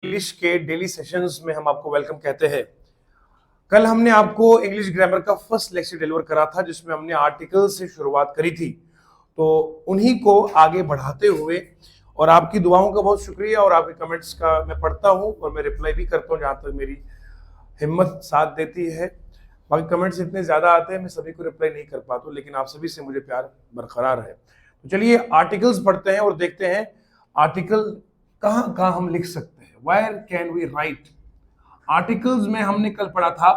English के daily sessions में हम आपको वेलकम कहते हैं। कल हमने आपको इंग्लिश ग्रामर का फर्स्ट लेक्चर डिलीवर करा था जिसमें हमने आर्टिकल से शुरुआत करी थी, तो उन्हीं को आगे बढ़ाते हुए और आपकी दुआओं का बहुत शुक्रिया और आपके कमेंट्स का मैं पढ़ता हूं और मैं रिप्लाई भी करता हूं जहां तक मेरी हिम्मत साथ देती है। बाकी कमेंट्स इतने ज्यादा आते हैं मैं सभी को रिप्लाई नहीं कर पाता हूं, लेकिन आप सभी से मुझे प्यार बरकरार है। तो चलिए आर्टिकल्स पढ़ते हैं और देखते हैं आर्टिकल कहां कहां हम लिख सकते हैं। Where can we write articles में हमने कल पढ़ा था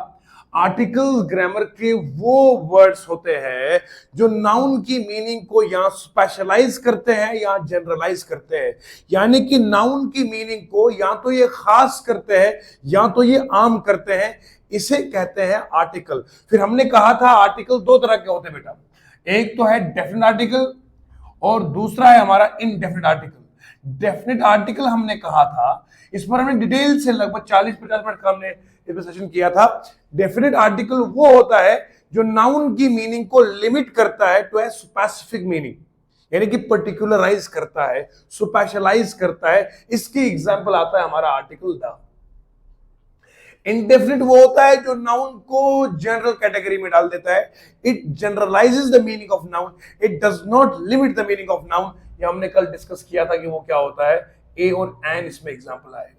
आर्टिकल्स ग्रामर के वो वर्ड्स होते हैं जो नाउन की मीनिंग को या स्पेशलाइज करते हैं या जनरलाइज करते हैं, यानी कि नाउन की मीनिंग को या तो ये खास करते हैं या तो ये आम करते हैं, इसे कहते हैं आर्टिकल। फिर हमने कहा था आर्टिकल दो तरह के होते हैं बेटा, एक तो है डेफिनेट आर्टिकल और दूसरा है हमारा इनडेफिनेट आर्टिकल। डेफिनेट आर्टिकल हमने कहा था, इस पर हमने डिटेल से लगभग 40-50 मिनट का हमने इस पर सेशन किया था। डेफिनेट आर्टिकल वो होता है जो नाउन की मीनिंग को लिमिट करता है टू ए स्पेसिफिक मीनिंग, यानी कि पर्टिकुलराइज करता है, स्पेशलाइज करता है। इसकी एग्जांपल आता है हमारा आर्टिकल द। इंडेफिनिट वो होता है जो नाउन को जनरल कैटेगरी में डाल देता है, it generalises the meaning of noun, it does not limit the meaning of noun. ये हमने कल डिस्कस किया था कि वो क्या होता है, ए और एन इसमें एग्जांपल आएगा।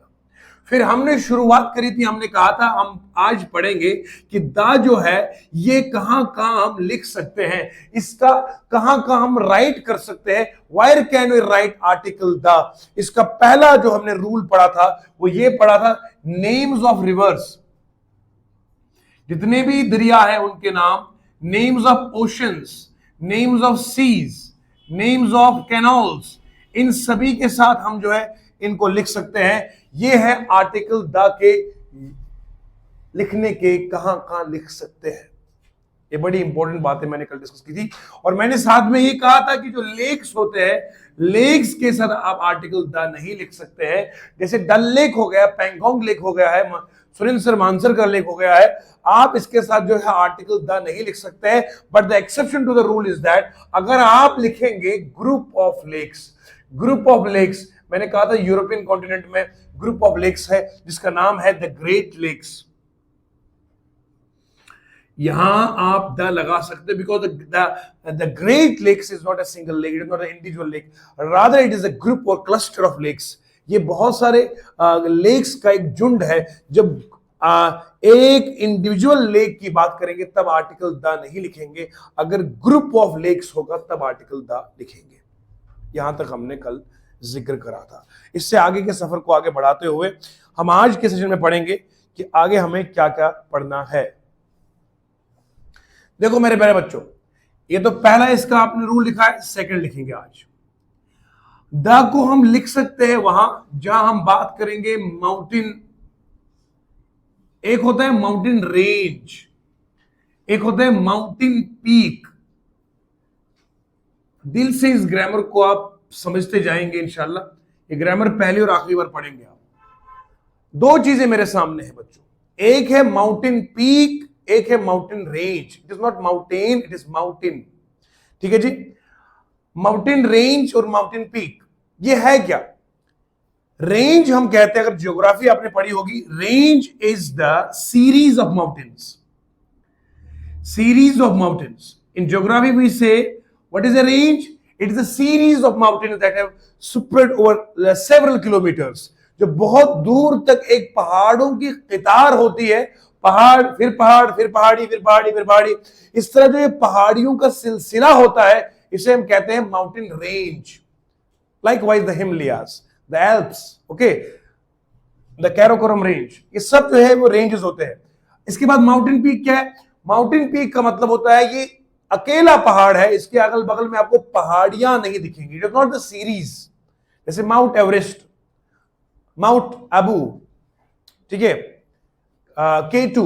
फिर हमने शुरुआत करी थी, हमने कहा था हम आज पढ़ेंगे कि दा जो है ये कहां कहां हम लिख सकते हैं, इसका कहां कहां हम राइट कर सकते हैं। Where can we write article the. इसका पहला जो हमने रूल पढ़ा था वो ये पढ़ा था, नेम्स ऑफ रिवर्स, जितने भी दरिया है उनके नाम, names of oceans, names of seas, names of canals, इन सभी के साथ हम जो है इनको लिख सकते हैं। ये है आर्टिकल द के लिखने के कहां कहां लिख सकते हैं। ये बड़ी इंपॉर्टेंट बात है, मैंने कल डिस्कस की थी। और मैंने साथ में ये कहा था कि जो लेक्स होते हैं, लेक्स के साथ आप आर्टिकल द नहीं लिख सकते हैं। जैसे डल लेक हो गया, पैंगोंग लेक हो गया है, सुरेंद्र मानसर का लेक हो गया है, आप इसके साथ जो है आर्टिकल द नहीं लिख सकते हैं। But the exception to the rule is that अगर आप लिखेंगे group of lakes, group of lakes, मैंने कहा था यूरोपियन कॉन्टिनेंट में ग्रुप ऑफ लेक्स है जिसका नाम है द ग्रेट लेक्स, यहां आप द लगा सकते, because the great lakes is not a single lake, it is not a individual lake, rather it is a group और क्लस्टर ऑफ लेक्स। ये बहुत सारे लेक्स का एक झुंड है। जब एक इंडिविजुअल लेक की बात करेंगे तब आर्टिकल द नहीं लिखेंगे, अगर ग्रुप ऑफ लेक्स होगा तब आर्टिकल द लिखेंगे। यहां तक हमने कल जिक्र करा था। इससे आगे के सफर को आगे बढ़ाते हुए हम आज के सेशन में पढ़ेंगे कि आगे हमें क्या क्या पढ़ना है। देखो मेरे प्यारे बच्चों, ये तो पहला इसका आपने रूल लिखा है, सेकंड लिखेंगे आज। द को हम लिख सकते हैं वहां जहां हम बात करेंगे माउंटेन। एक होता है माउंटेन रेंज, एक होता है माउंटेन पीक। दिल से इस ग्रामर को आप समझते जाएंगे इंशाल्लाह। ये ग्रामर पहली और आखिरी बार पढ़ेंगे आप। दो चीजें मेरे सामने है बच्चों, एक है माउंटेन पीक, एक है mountain range. It is not mountain, it is mountain. ठीक है जी, माउंटेन रेंज और माउंटेन पीक ये है क्या? रेंज हम कहते हैं, अगर ज्योग्राफी आपने पढ़ी होगी, range is the series of mountains, series of mountains. In geography we say what is a range? It is a series of mountains that have spread over several kilometers, जो बहुत दूर तक एक पहाड़ों की कतार होती है, पहाड़ फिर पहाड़ फिर पहाड़ी फिर पहाड़ी फिर पहाड़ी, इस तरह जो ये पहाड़ियों का सिलसिला होता है इसे हम कहते हैं mountain range. Likewise the Himalayas, the Alps, okay, the Karakoram range, ये सब जो है वो रेंजेस होते हैं। इसके बाद माउंटेन पीक क्या है? माउंटेन पीक का मतलब होता है ये अकेला पहाड़ है, इसके अगल बगल में आपको पहाड़ियां नहीं दिखेंगी। It is not the series, जैसे माउंट एवरेस्ट, माउंट अबू, ठीक है, K2,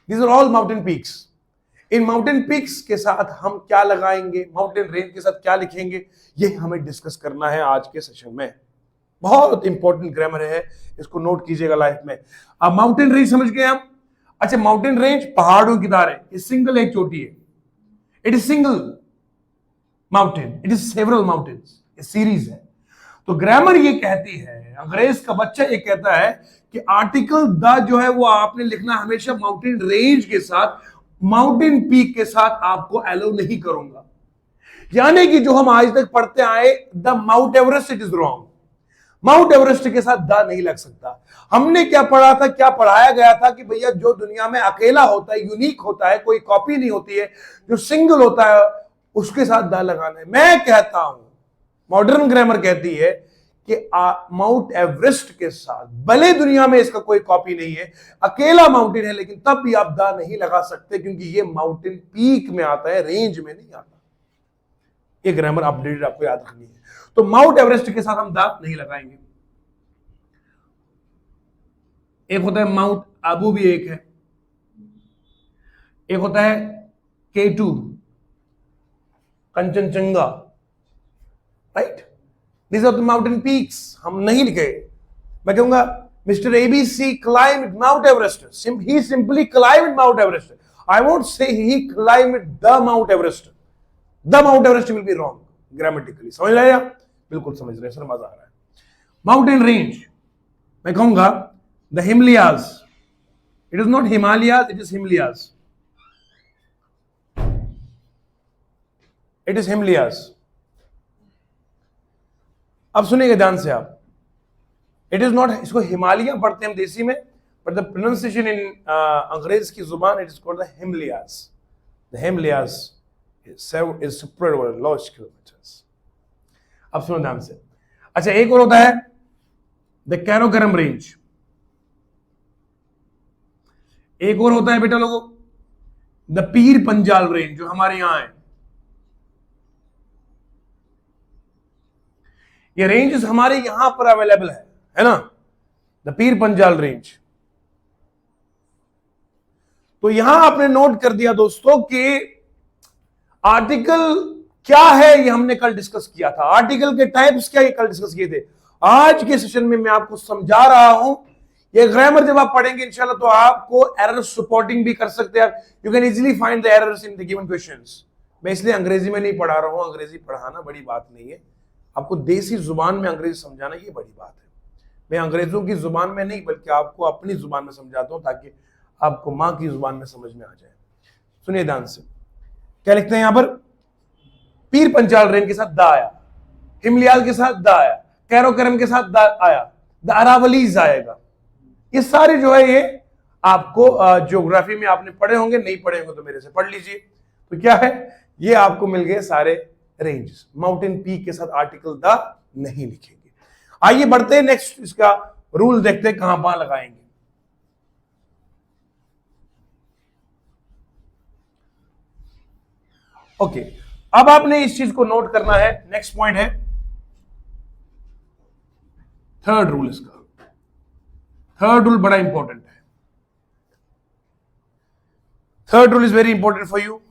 these are all mountain peaks. इन माउंटेन पीक्स के साथ हम क्या लगाएंगे, माउंटेन रेंज के साथ क्या लिखेंगे, ये हमें डिस्कस करना है आज के सेशन में। बहुत इंपॉर्टेंट ग्रामर है, इसको नोट कीजिएगा लाइफ में। अब माउंटेन रेंज समझ गए हम। अच्छा, माउंटेन रेंज पहाड़ों की धार है, ये सिंगल एक चोटी है, it is single mountain, it is several mountains, ये सीरीज है। तो ग्रामर ये कहती है अंग्रेज का बच्चा ये कहता है कि आर्टिकल द जो है वो आपने लिखना हमेशा माउंटेन रेंज के साथ, माउंटेन पीक के साथ आपको एलो नहीं करूंगा। यानी कि जो हम आज तक पढ़ते आए the mount Everest, it is wrong. Mount Everest के साथ द नहीं लग सकता। हमने क्या पढ़ा था, क्या पढ़ाया गया था कि भैया जो दुनिया में अकेला होता है, यूनिक होता है, कोई कॉपी नहीं होती है, जो सिंगल होता है उसके साथ द लगाना है। मैं कहता हूं, मॉडर्न ग्रामर कहती है कि माउंट एवरेस्ट के साथ भले दुनिया में इसका कोई कॉपी नहीं है, अकेला माउंटेन है, लेकिन तब भी आप द नहीं लगा सकते क्योंकि ये माउंटेन पीक में आता है, रेंज में नहीं आता। ये ग्रामर अपडेटेड आपको याद रखनी है। तो माउंट एवरेस्ट के साथ हम द नहीं लगाएंगे। एक होता है माउंट आबू, भी एक है, एक होता है K2 Kanchenjunga, right. These are the mountain peaks, हम नहीं लिखे। मैं कहूंगा mister ABC climbed Mount Everest. He simply climbed Mount Everest. I won't say he climbed the Mount Everest. The Mount Everest will be wrong grammatically. समझ रहे हैं? बिल्कुल समझ रहे हैं सर, मजा आ रहा है। माउंटेन रेंज मैं कहूंगा the Himalayas. It is not Himalayas, it is Himalayas. It is Himalayas. अब सुनिएगा ध्यान से आप, इट इज नॉट, इसको हिमालय पढ़ते हैं हम देसी में, बट द प्रोनाउंसिएशन इन अंग्रेज की जुबान it is called the Himalayas. The Himalayas is spread over large kilometers. अब सुनो ध्यान से। अच्छा, एक और होता है द कैरोकरम रेंज। एक और होता है बेटा लोगों द पीर पंजाल रेंज, जो हमारे यहां है। ये रेंजेस हमारे यहां पर अवेलेबल है ना, द पीर पंजाल रेंज। तो यहां आपने नोट कर दिया दोस्तों कि आर्टिकल क्या है, ये हमने कल डिस्कस किया था। आर्टिकल के टाइप्स क्या, ये कल डिस्कस किए थे। आज के सेशन में मैं आपको समझा रहा हूं। ये ग्रामर जब आप पढ़ेंगे इंशाल्लाह तो आपको एरर सपोर्टिंग भी कर सकते हैं। You can easily find the errors in the given questions. मैं इसलिए अंग्रेजी में नहीं पढ़ा रहा हूं, अंग्रेजी पढ़ाना बड़ी बात नहीं है। आपको देसी जुबान में अंग्रेजी समझाना ये बड़ी बात है। मैं अंग्रेजों की जुबान में नहीं बल्कि आपको अपनी जुबान में समझाता हूं ताकि आपको मां की जुबान में समझ में आ जाए। सुनिए ध्यान से, क्या लिखते हैं यहां पर, पीर पंजाल रेंज के साथ द आया, हिमालयाल के साथ द आया, कैरोकरम के साथ द आया, द अरावलीज आएगा। ये सारे जो है ये आपको ज्योग्राफी में आपने पढ़े होंगे, नहीं पढ़े होंगे तो मेरे से पढ़ लीजिए। तो क्या है, ये आपको मिल गए सारे रेंज। माउंटेन पीक के साथ आर्टिकल द नहीं लिखेंगे। आइए बढ़ते हैं नेक्स्ट, इसका रूल देखते हैं कहां कहां लगाएंगे। ओके, अब आपने इस चीज को नोट करना है। नेक्स्ट पॉइंट है थर्ड रूल। इसका थर्ड रूल बड़ा इंपॉर्टेंट है। Third rule is very important for you.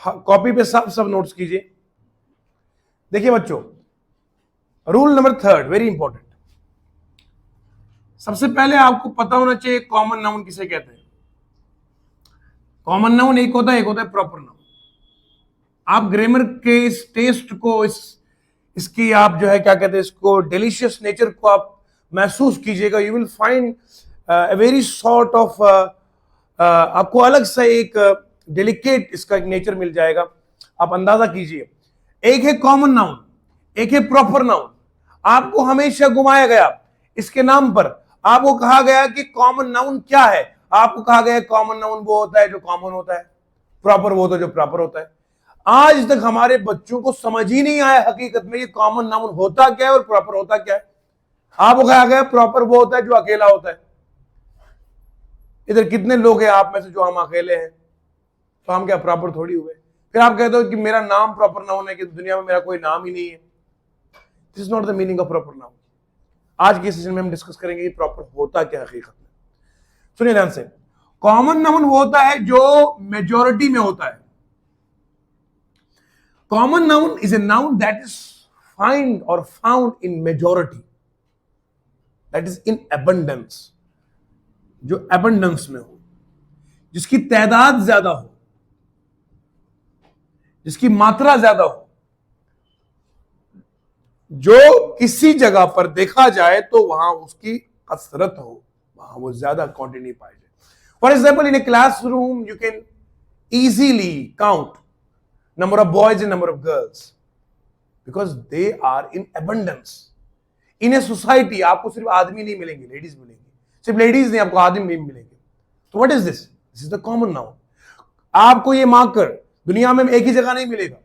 Copy पे सब नोट्स कीजिए। देखिए बच्चों, rule number third very important. सबसे पहले आपको पता होना चाहिए कॉमन नाउन किसे कहते हैं। कॉमन नाउन एक होता है, एक होता है प्रॉपर नाउन। आप ग्रामर के इस टेस्ट को, इसकी आप जो है क्या कहते हैं, इसको डिलीशियस नेचर को आप महसूस कीजिएगा। You will find a very sort of, आपको अलग सा एक डेलिकेट इसका एक नेचर मिल जाएगा। आप अंदाजा कीजिए, एक है कॉमन नाउन, एक है प्रॉपर नाउन। आपको हमेशा घुमाया गया इसके नाम पर। आपको कहा गया कि कॉमन नाउन क्या है। आपको कहा गया कॉमन नाउन वो होता है जो कॉमन होता है, प्रॉपर वो होता है जो प्रॉपर होता है। आज तक हमारे बच्चों को समझ ही नहीं आया हकीकत में ये कॉमन नाउन होता क्या है और प्रॉपर होता क्या है। आपको कहा गया प्रॉपर वो होता है जो अकेला होता है। इधर कितने लोग हैं आप में से जो हम अकेले हैं, तो हम क्या प्रॉपर थोड़ी हुए। फिर आप कहते हो कि मेरा नाम प्रॉपर नाउन है, कि दुनिया में मेरा कोई नाम ही नहीं है। This is not the meaning of proper noun. आज के सेशन में हम डिस्कस करेंगे कि प्रॉपर होता क्या हकीकत में। सुनिए ध्यान से, कॉमन नाउन वो होता है जो मेजॉरिटी में होता है। Common noun is a noun that is find or found in majority, that is in abundance, जो abundance में हो, जिसकी तादाद ज्यादा हो, जिसकी मात्रा ज्यादा हो। जो किसी जगह पर देखा जाए तो वहां उसकी कसरत हो, वहां वो ज्यादा क्वांटिटी पाई जाए। For example, in a classroom you can easily count number of boys and number of girls because they are in abundance. In a society आपको सिर्फ आदमी नहीं मिलेंगे, लेडीज मिलेंगे, सिर्फ लेडीज नहीं, आपको आदमी नहीं मिलेंगे। तो what is this? This is the common noun. आपको ये मार्कर दुनिया में एक ही जगह नहीं मिलेगा।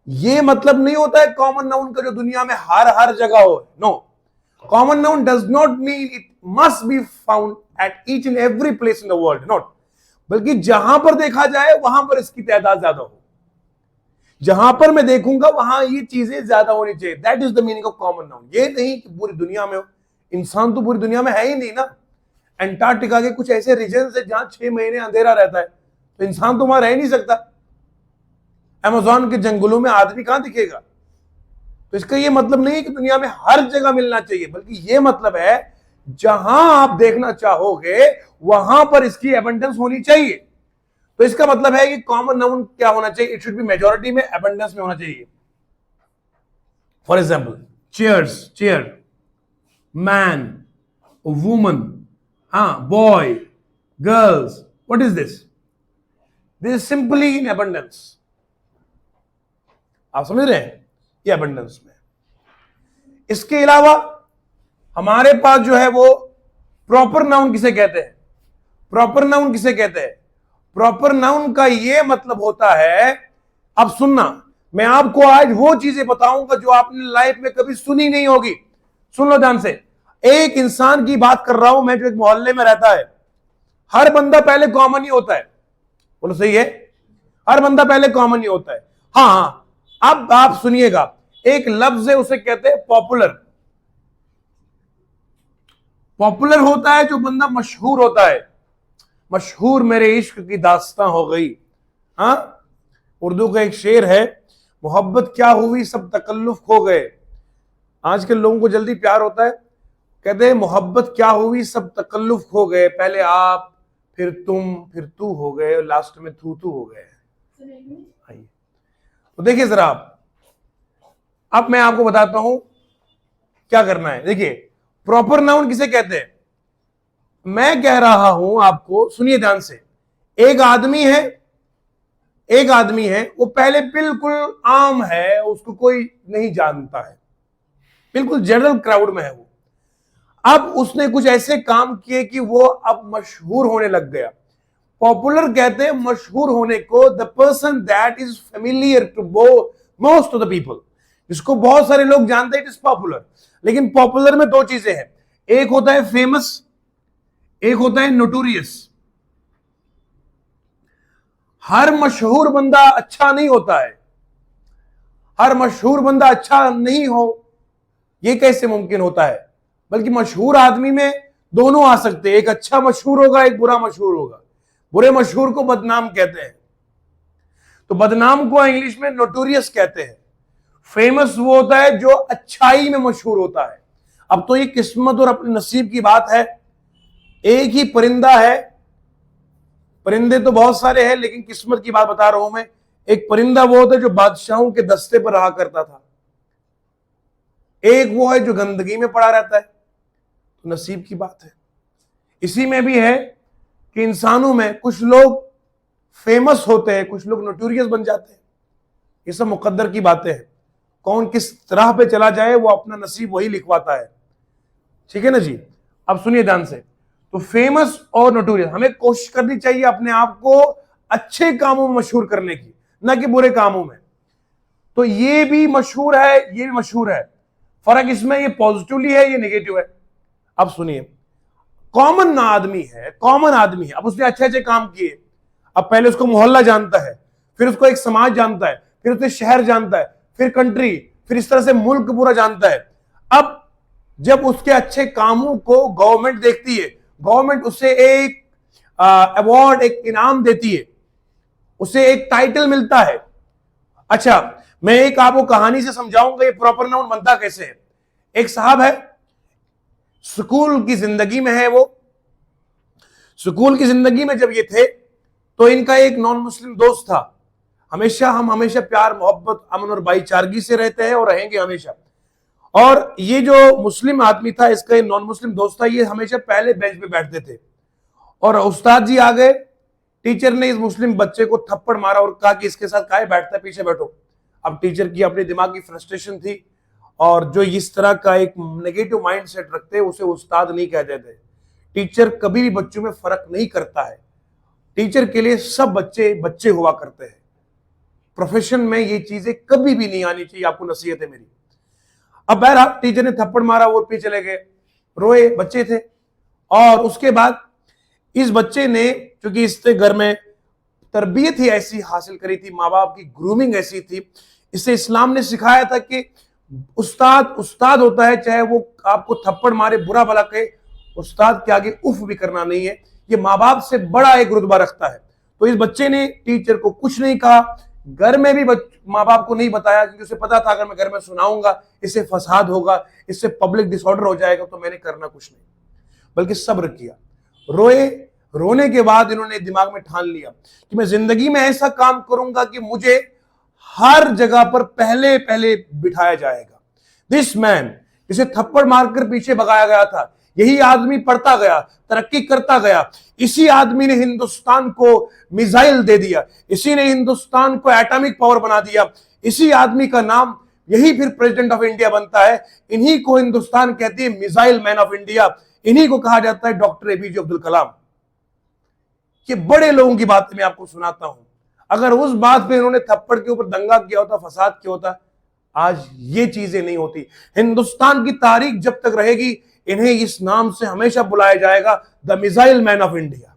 ये मतलब नहीं होता है कॉमन नाउन का जो दुनिया में हर जगह हो। No, common noun does not mean it must be found at each and every place in the world, not, बल्कि जहां पर देखा जाए वहां पर इसकी तादाद ज्यादा हो। जहां पर मैं देखूंगा वहां ये चीजें ज्यादा होनी चाहिए। That is the meaning of common noun. ये नहीं कि पूरी दुनिया में हो। इंसान तो पूरी दुनिया में है ही नहीं ना। अंटार्कटिका के कुछ ऐसे रीजन है जहां 6 महीने अंधेरा रहता है, तो इंसान तो वहां रह नहीं सकता। अमेज़न के जंगलों में आदमी कहां दिखेगा? तो इसका ये मतलब नहीं है कि दुनिया में हर जगह मिलना चाहिए, बल्कि ये मतलब है जहां आप देखना चाहोगे वहां पर इसकी एबंडेंस होनी चाहिए। तो इसका मतलब है कि कॉमन नाउन क्या होना चाहिए? इट शुड बी मेजॉरिटी में, एबंडेंस में होना चाहिए। For example, chairs, chair, man, woman, boy, girls, what is this? This is simply in abundance. आप समझ रहे हैं? ये एबंडेंस में। इसके अलावा हमारे पास जो है वो प्रॉपर नाउन किसे कहते हैं? प्रॉपर नाउन किसे कहते हैं? प्रॉपर नाउन का ये मतलब होता है, अब सुनना, मैं आपको आज वो चीजें बताऊंगा जो आपने लाइफ में कभी सुनी नहीं होगी। सुन लो ध्यान से। एक इंसान की बात कर रहा हूं मैं जो एक मोहल्ले में रहता है। हर बंदा पहले कॉमन ही होता है। बोलो सही है? हर बंदा पहले कॉमन ही होता है। हाँ, अब आप सुनिएगा, एक लफ्ज है उसे कहते हैं पॉपुलर। पॉपुलर होता है जो बंदा मशहूर होता है। मशहूर मेरे इश्क की दास्तां हो गई। उर्दू का एक शेर है, मोहब्बत क्या हुई सब तकल्लुफ खो गए। आजकल लोगों को जल्दी प्यार होता है, कहते हैं मोहब्बत क्या हुई सब तकल्लुफ खो गए, पहले आप, फिर तुम, फिर तू हो गए और लास्ट में तू हो गए। तो देखिए जरा आप, अब मैं आपको बताता हूं क्या करना है। देखिए, प्रॉपर नाउन किसे कहते हैं? मैं कह रहा हूं आपको, सुनिए ध्यान से। एक आदमी है, एक आदमी है, वो पहले बिल्कुल आम है, उसको कोई नहीं जानता है, बिल्कुल जनरल क्राउड में है वो। अब उसने कुछ ऐसे काम किए कि वो अब मशहूर होने लग गया। पॉपुलर कहते हैं मशहूर होने को, the person that is familiar to most of the people, जिसको बहुत सारे लोग जानते हैं, इट इज पॉपुलर। लेकिन पॉपुलर में दो चीजें हैं, एक होता है फेमस, एक होता है नोटोरियस। हर मशहूर बंदा अच्छा नहीं होता है। हर मशहूर बंदा अच्छा नहीं हो, यह कैसे मुमकिन होता है? बल्कि मशहूर आदमी में दोनों आ सकते हैं, एक अच्छा मशहूर होगा, एक बुरा मशहूर होगा। बुरे मशहूर को बदनाम कहते हैं, तो बदनाम को इंग्लिश में नोटोरियस कहते हैं। फेमस वो होता है जो अच्छाई में मशहूर होता है। अब तो ये किस्मत और अपने नसीब की बात है। एक ही परिंदा है, परिंदे तो बहुत सारे हैं, लेकिन किस्मत की बात बता रहा हूं मैं। एक परिंदा वो होता है जो बादशाहों के दस्ते पर रहा करता था, एक वो है जो गंदगी में पड़ा रहता है। तो नसीब की बात है। इसी में भी है कि इंसानों में कुछ लोग फेमस होते हैं, कुछ लोग नोटोरियस बन जाते हैं। ये सब मुकद्दर की बातें हैं। कौन किस तरह पे चला जाए वो अपना नसीब वही लिखवाता है। ठीक है ना जी? अब सुनिए ध्यान से। तो फेमस और नोटोरियस, हमें कोशिश करनी चाहिए अपने आप को अच्छे कामों में मशहूर करने की, ना कि बुरे कामों में। तो ये भी मशहूर है, ये भी मशहूर है। फर्क इसमें ये पॉजिटिवली है, ये नेगेटिव है। अब सुनिए, कॉमन आदमी है, कॉमन आदमी है, अब उसने अच्छे अच्छे काम किए। अब पहले उसको मोहल्ला जानता है, फिर उसको एक समाज जानता है, फिर उसे शहर जानता है, फिर कंट्री, फिर इस तरह से मुल्क पूरा जानता है। अब जब उसके अच्छे कामों को गवर्नमेंट देखती है, गवर्नमेंट उसे एक अवार्ड, एक इनाम देती है, उसे एक टाइटल मिलता है। अच्छा, मैं एक आपको कहानी से समझाऊंगा ये प्रॉपर नाउन बनता कैसे है। एक साहब है, स्कूल की जिंदगी में है वो। स्कूल की जिंदगी में जब ये थे तो इनका एक नॉन मुस्लिम दोस्त था। हम हमेशा प्यार, मोहब्बत, अमन और भाईचारगी से रहते हैं और रहेंगे हमेशा। और ये जो मुस्लिम आदमी था, इसका ये नॉन मुस्लिम दोस्त था, ये हमेशा पहले बेंच पे बैठते थे। और उस्ताद जी आ गए, टीचर ने इस मुस्लिम बच्चे को थप्पड़ मारा और कहा कि इसके साथ काहे बैठता है, पीछे बैठो। अब टीचर की अपनी दिमाग की फ्रस्ट्रेशन थी, और जो इस तरह का एक नेगेटिव माइंड सेट रखते उसे उस्ताद नहीं कहते थे। टीचर कभी भी बच्चों में फर्क नहीं करता है, टीचर के लिए सब बच्चे बच्चे हुआ करते हैं। प्रोफेशन में ये चीजें कभी भी नहीं आनी चाहिए, आपको नसीहत है मेरी। अब बहरहाल टीचर ने थप्पड़ मारा, वो पीछे चले गए, रोए, बच्चे थे। और उसके बाद इस बच्चे ने, क्योंकि इससे घर में तरबियत ही ऐसी हासिल करी थी, माँ बाप की ग्रूमिंग ऐसी थी, इसे इस्लाम ने सिखाया था कि उस्ताद उस्ताद होता है, चाहे वो आपको थप्पड़ मारे, बुरा भला कहे, उस्ताद के आगे उफ भी करना नहीं है। ये माँ बाप से बड़ा एक रुतबा रखता है। तो इस बच्चे ने टीचर को कुछ नहीं कहा, घर में भी माँ बाप को नहीं बताया, क्योंकि उसे पता था अगर मैं घर में सुनाऊंगा इससे फसाद होगा, इससे पब्लिक डिसऑर्डर हो जाएगा, तो मैंने करना कुछ नहीं, बल्कि सब्र किया। रोए, रोने के बाद इन्होंने दिमाग में ठान लिया कि मैं जिंदगी में ऐसा काम करूंगा कि मुझे हर जगह पर पहले पहले बिठाया जाएगा। दिस मैन, जिसे थप्पड़ मारकर पीछे भगाया गया था, यही आदमी पढ़ता गया, तरक्की करता गया। इसी आदमी ने हिंदुस्तान को मिसाइल दे दिया, इसी ने हिंदुस्तान को एटॉमिक पावर बना दिया। इसी आदमी का नाम, यही फिर प्रेसिडेंट ऑफ इंडिया बनता है। इन्हीं को हिंदुस्तान कहती है मिसाइल मैन ऑफ इंडिया, इन्हीं को कहा जाता है डॉक्टर एपीजे अब्दुल कलाम। ये बड़े लोगों की बातें मैं आपको सुनाता हूं। अगर उस बात पे इन्होंने थप्पड़ के ऊपर दंगा किया होता, फसाद किया होता, आज ये चीजें नहीं होती। हिंदुस्तान की तारीख जब तक रहेगी, इन्हें इस नाम से हमेशा बुलाया जाएगा, the missile man of India.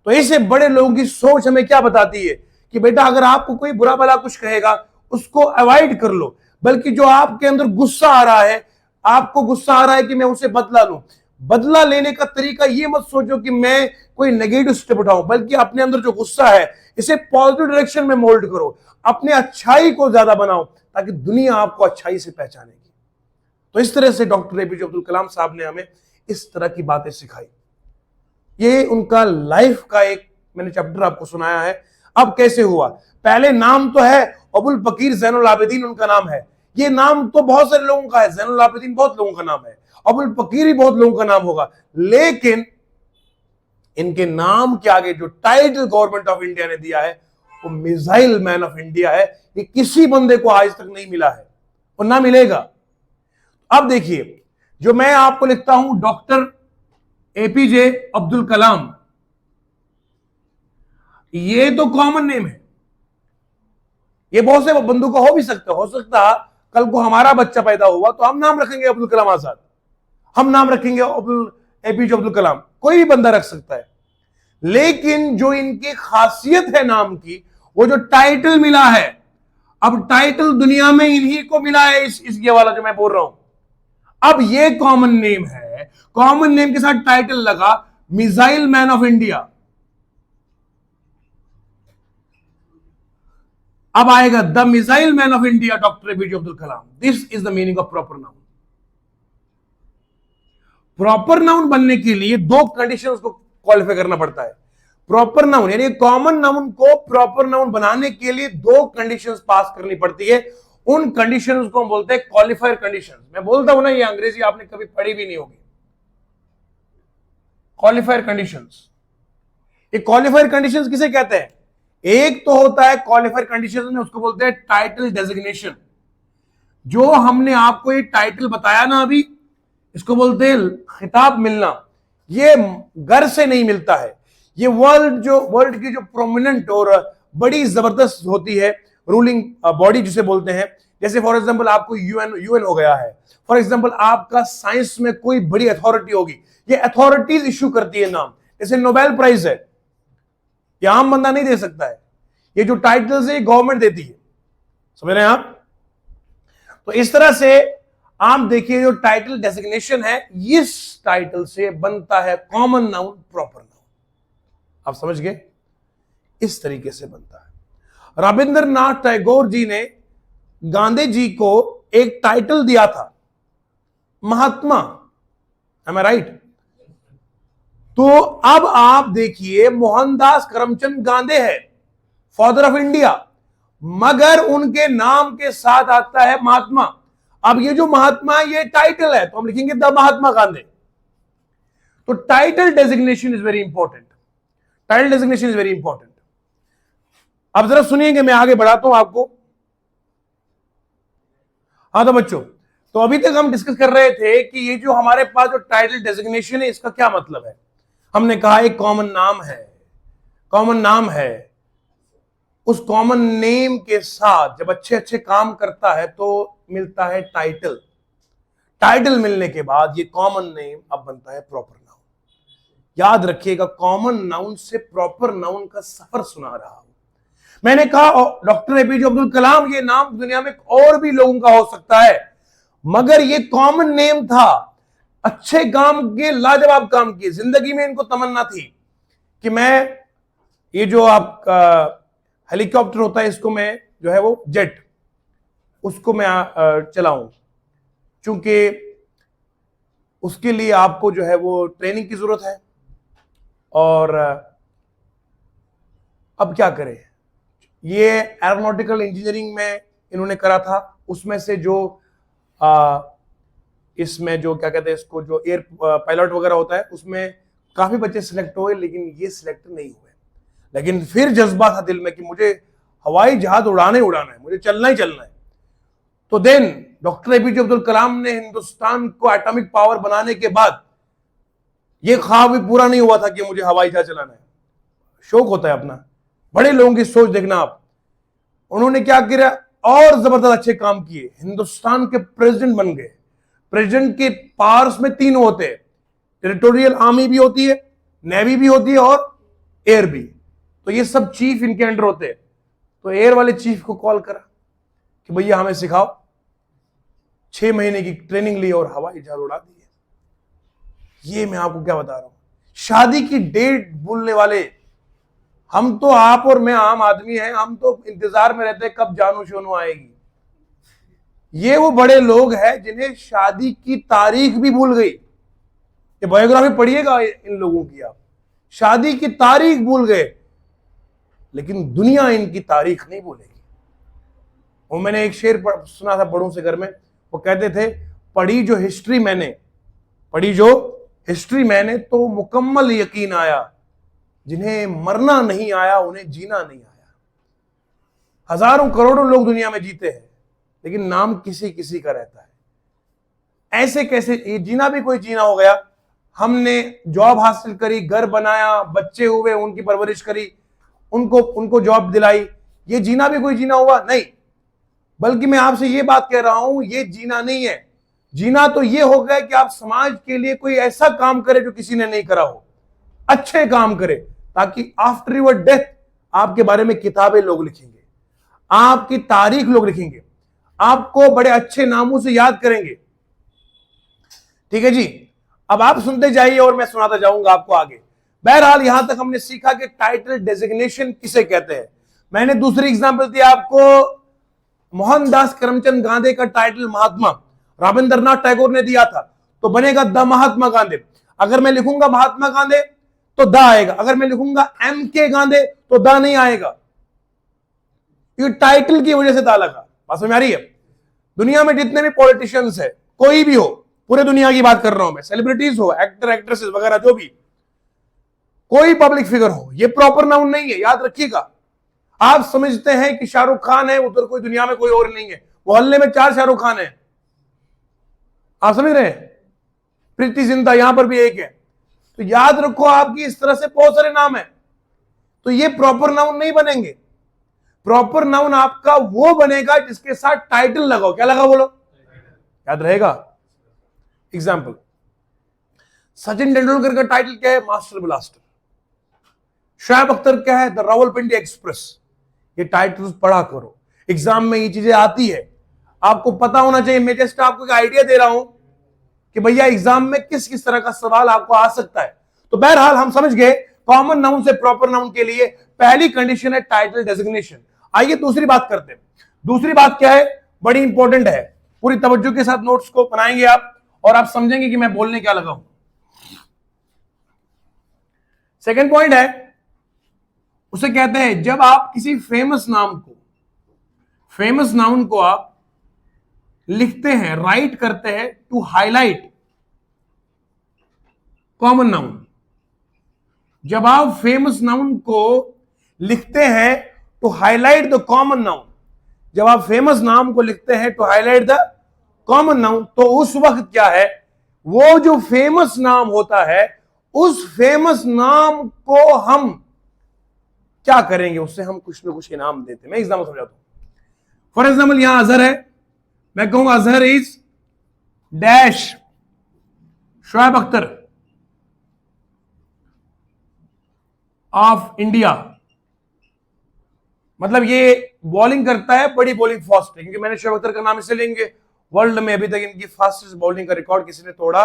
तो ऐसे बड़े लोगों की सोच हमें क्या बताती है कि बेटा, अगर आपको कोई बुरा भला कुछ कहेगा, उसको अवॉइड कर लो, बल्कि जो आपके अंदर गुस्सा आ रहा है, आपको गुस्सा आ रहा है कि मैं उसे बदला लूं, बदला लेने का तरीका ये मत सोचो कि मैं कोई नेगेटिव स्टेप उठाऊं, बल्कि अपने अंदर जो गुस्सा है इसे पॉजिटिव डायरेक्शन में मोल्ड करो, अपने अच्छाई को ज्यादा बनाओ, ताकि दुनिया आपको अच्छाई से पहचानेगी। तो इस तरह से डॉक्टर एपीजे अब्दुल कलाम साहब ने हमें इस तरह की बातें सिखाई। ये उनका लाइफ का एक मैंने चैप्टर आपको सुनाया है। अब कैसे हुआ, पहले नाम तो है अबुल फकीर ज़ैनुल आबिदीन, उनका नाम है। ये नाम तो बहुत सारे लोगों का है, ज़ैनुल आबिदीन बहुत लोगों का नाम है, अबुल फकीर ही बहुत लोगों का नाम होगा, लेकिन इनके नाम के आगे जो टाइटल गवर्नमेंट ऑफ इंडिया ने दिया है वो मिसाइल मैन ऑफ इंडिया है। ये किसी बंदे को आज तक नहीं मिला है और ना मिलेगा। अब देखिए, जो मैं आपको लिखता हूं डॉक्टर एपीजे अब्दुल कलाम, ये तो कॉमन नेम है, ये बहुत से बंदों का हो भी सकता, हो सकता कल को हमारा बच्चा पैदा हुआ तो हम नाम रखेंगे अब्दुल कलाम आजाद, हम नाम रखेंगे एपीजे अब्दुल कलाम, कोई भी बंदा रख सकता है। लेकिन जो इनकी खासियत है नाम की, वो जो टाइटल मिला है, अब टाइटल दुनिया में इन्हीं को मिला है, ये वाला जो मैं बोल रहा हूं। अब ये कॉमन नेम है, कॉमन नेम के साथ टाइटल लगा मिसाइल मैन ऑफ इंडिया। अब आएगा the missile man of India doctor APJ Abdul Kalam. This is the meaning of proper noun. Proper noun बनने के लिए दो कंडीशंस को क्वालिफाई करना पड़ता है। प्रॉपर नाउन यानी कॉमन नाउन को प्रॉपर नाउन बनाने के लिए दो कंडीशंस पास करनी पड़ती है। उन कंडीशंस को हम बोलते हैं क्वालिफायर कंडीशंस। मैं बोलता हूं ना, ये अंग्रेजी आपने कभी पढ़ी भी नहीं होगी। क्वालिफायर कंडीशंस, ये क्वालिफायर कंडीशंस किसे कहते हैं? एक तो होता है क्वालिफायर कंडीशंस में, उसको बोलते हैं टाइटल डेजिग्नेशन। जो हमने आपको ये टाइटल बताया ना अभी, इसको बोलते हैं खिताब मिलना। ये घर से नहीं मिलता है, ये वर्ल्ड की जो प्रोमिनेंट और बड़ी जबरदस्त होती है रूलिंग बॉडी जिसे बोलते हैं, जैसे फॉर एग्जांपल आपको यूएन हो गया है, फॉर एग्जांपल आपका साइंस में कोई बड़ी अथॉरिटी होगी, ये अथॉरिटीज इश्यू करती है नाम। जैसे नोबेल प्राइज है, ये आम बंदा नहीं दे सकता है, ये जो टाइटल्स है गवर्नमेंट देती है, समझ रहे हैं आप? तो इस तरह से आप देखिए, जो टाइटल डेजिग्नेशन है, इस टाइटल से बनता है कॉमन नाउन, प्रॉपर नाउन। आप समझ गए? इस तरीके से बनता है। रविंद्रनाथ टैगोर जी ने गांधी जी को एक टाइटल दिया था, महात्मा। एम आई राइट? तो अब आप देखिए, मोहनदास करमचंद गांधी है, फादर ऑफ इंडिया, मगर उनके नाम के साथ आता है महात्मा। अब ये जो महात्मा है ये टाइटल है, तो हम लिखेंगे द महात्मा गांधी। तो title designation is very important, title designation is very important. अब जरा सुनिएंगे, मैं आगे बढ़ाता हूं आपको। हाँ तो बच्चों, तो अभी तक हम डिस्कस कर रहे थे कि ये जो हमारे पास जो टाइटल डेजिग्नेशन है इसका क्या मतलब है। हमने कहा एक कॉमन नाम है, कॉमन नाम है, उस कॉमन नेम के साथ जब अच्छे अच्छे काम करता है तो मिलता है टाइटल। टाइटल मिलने के बाद ये कॉमन नेम अब बनता है प्रॉपर नाउन। याद रखिएगा, कॉमन नाउन से प्रॉपर नाउन का सफर सुना रहा हूं। मैंने कहा डॉक्टर एपीजे अब्दुल कलाम, ये नाम दुनिया में और भी लोगों का हो सकता है, मगर ये कॉमन नेम था। अच्छे काम किए, लाजवाब काम किए, जिंदगी में इनको तमन्ना थी कि मैं ये जो आपका हेलीकॉप्टर होता है इसको मैं जो है वो जेट, उसको मैं चलाऊं, क्योंकि उसके लिए आपको जो है वो ट्रेनिंग की जरूरत है। और अब क्या करें, ये एरोनॉटिकल इंजीनियरिंग में इन्होंने करा था, उसमें से जो इसमें जो क्या कहते हैं इसको, जो एयर पायलट वगैरह होता है उसमें काफी बच्चे सिलेक्ट हुए, लेकिन ये सिलेक्ट नहीं हुए। लेकिन फिर जज्बा था दिल में कि मुझे हवाई जहाज उड़ाना है, मुझे चलना ही चलना है। तो then doctor APJ Abdul Kalam ने हिंदुस्तान को एटॉमिक पावर बनाने के बाद ये ख्वाब भी पूरा नहीं हुआ था कि मुझे हवाई जहाज चलाना है। शौक होता है अपना, बड़े लोगों की सोच देखना आप। उन्होंने क्या किया, और जबरदस्त अच्छे काम किए, हिंदुस्तान के प्रेसिडेंट बन गए। प्रेसिडेंट के पावर्स में तीन होते हैं, टेरिटोरियल आर्मी भी होती है, नेवी भी होती है और एयर भी। तो ये सब चीफ इनके अंडर होते हैं। तो एयर वाले चीफ को कॉल करा कि भैया हमें सिखाओ। 6 महीने की ट्रेनिंग ली और हवाई जहाज उड़ा दिए। ये मैं आपको क्या बता रहा हूं, शादी की डेट भूलने वाले हम तो, आप और मैं आम आदमी हैं, हम तो इंतजार में रहते हैं कब जानू शोनू आएगी। ये वो बड़े लोग हैं जिन्हें शादी की तारीख भी भूल गई। ये बायोग्राफी पढ़िएगा इन लोगों की आप, शादी की तारीख भूल गए, लेकिन दुनिया इनकी तारीख नहीं भूलेगी। वो मैंने एक शेर सुना था बड़ों से घर में, वो कहते थे, पढ़ी जो हिस्ट्री मैंने तो मुकम्मल यकीन आया, जिन्हें मरना नहीं आया उन्हें जीना नहीं आया। हजारों करोड़ों लोग दुनिया में जीते हैं, लेकिन नाम किसी किसी का रहता है। ऐसे कैसे, ये जीना भी कोई जीना हो गया। हमने जॉब हासिल करी, घर बनाया, बच्चे हुए, उनकी परवरिश करी, उनको जॉब दिलाई, ये जीना भी कोई जीना हुआ नहीं। बल्कि मैं आपसे ये बात कह रहा हूं, ये जीना नहीं है। जीना तो ये हो गया कि आप समाज के लिए कोई ऐसा काम करें जो किसी ने नहीं करा हो, अच्छे काम करें, ताकि आफ्टर योर डेथ आपके बारे में किताबें लोग लिखेंगे, आपकी तारीख लोग लिखेंगे, आपको बड़े अच्छे नामों से याद करेंगे। ठीक है जी, अब आप सुनते जाइए और मैं सुनाता जाऊंगा आपको आगे। बहरहाल यहां तक हमने सीखा कि टाइटल डेजिग्नेशन किसे कहते हैं। मैंने दूसरी एग्जांपल दी आपको, मोहनदास करमचंद गांधी का टाइटल महात्मा रविंद्रनाथ टैगोर ने दिया था, तो बनेगा द महात्मा गांधी। अगर मैं लिखूंगा महात्मा गांधी तो द आएगा, अगर मैं लिखूंगा एम के गांधी तो द नहीं आएगा। ये टाइटल की वजह से द लगा। बात समझ में आ रही है? दुनिया में जितने भी पॉलिटिशियंस है, कोई भी हो, पूरे दुनिया की बात कर रहा हूं मैं, सेलिब्रिटीज हो, एक्टर एक्ट्रेसेस वगैरह, जो भी कोई पब्लिक फिगर हो, ये प्रॉपर नाउन नहीं है, याद रखिएगा। आप समझते हैं कि शाहरुख खान है, उधर कोई दुनिया में कोई और नहीं है, मोहल्ले में 4 शाहरुख खान है, आप समझ रहे हैं? प्रीति जिंटा यहां पर भी एक है। तो याद रखो, आपकी इस तरह से बहुत सारे नाम है, तो ये प्रॉपर नाउन नहीं बनेंगे। प्रॉपर नाउन आपका वो बनेगा जिसके साथ टाइटल लगाओ। क्या लगा बोलो, याद रहेगा? एग्जाम्पल, सचिन तेंदुलकर का टाइटल क्या है? Master blaster. शोएब अख्तर क्या है? The Rawalpindi express. ये टाइटल्स पढ़ा करो, एग्जाम में ये चीजें आती है, आपको पता होना चाहिए। मैं जस्ट आपको एक आइडिया दे रहा हूं कि भैया एग्जाम में किस किस तरह का सवाल आपको आ सकता है। तो बहरहाल हम समझ गए, कॉमन नाउन से प्रॉपर नाउन के लिए पहली कंडीशन है टाइटल डेजिग्नेशन। आइए दूसरी बात करते हैं। दूसरी बात क्या है? बड़ी इंपॉर्टेंट है, पूरी तवज्जो के साथ नोट्स को बनाएंगे आप, और आप समझेंगे कि मैं बोलने क्या लगा हूं। सेकेंड पॉइंट है, उसे कहते हैं जब आप किसी फेमस नाउन को आप लिखते हैं, राइट करते हैं टू हाईलाइट कॉमन नाउन। जब आप फेमस नाउन को लिखते हैं to highlight the common noun, जब आप फेमस नाम को लिखते हैं to highlight the common noun, तो उस वक्त क्या है, वो जो फेमस नाम होता है, उस फेमस नाम को हम क्या करेंगे, उससे हम कुछ ना कुछ इनाम देते हैं। मैं एग्जाम्पल समझाता हूं। फॉर एग्जाम्पल यहां अजहर है, मैं कहूंगा Azhar is dash Shoaib Akhtar of India. मतलब ये बॉलिंग करता है, बड़ी बॉलिंग फास्ट है, क्योंकि मैंने शोएब अख्तर का नाम इससे लेंगे, वर्ल्ड में अभी तक इनकी फास्टेस्ट बॉलिंग का रिकॉर्ड किसी ने तोड़ा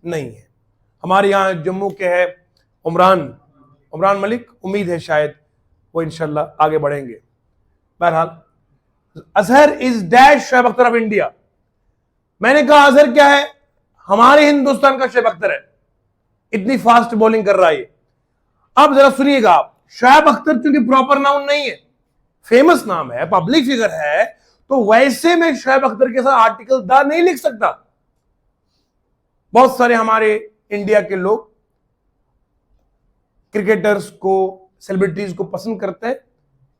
नहीं है। हमारे यहां जम्मू के है उमरान मलिक, उम्मीद है शायद वो इंशाल्लाह आगे बढ़ेंगे। बहरहाल Azhar is dash Shoaib Akhtar of India. मैंने कहा अजहर क्या है, हमारे हिंदुस्तान का शोएब अख्तर है, इतनी फास्ट बॉलिंग कर रहा है। अब जरा सुनिएगा आप, शोएब अख्तर चूंकि प्रॉपर नाउन नहीं है, फेमस नाम है, पब्लिक फिगर है, तो वैसे मैं शोएब अख्तर के साथ आर्टिकल द नहीं लिख सकता। बहुत सारे हमारे इंडिया के लोग क्रिकेटर्स को, सेलिब्रिटीज को पसंद करते हैं,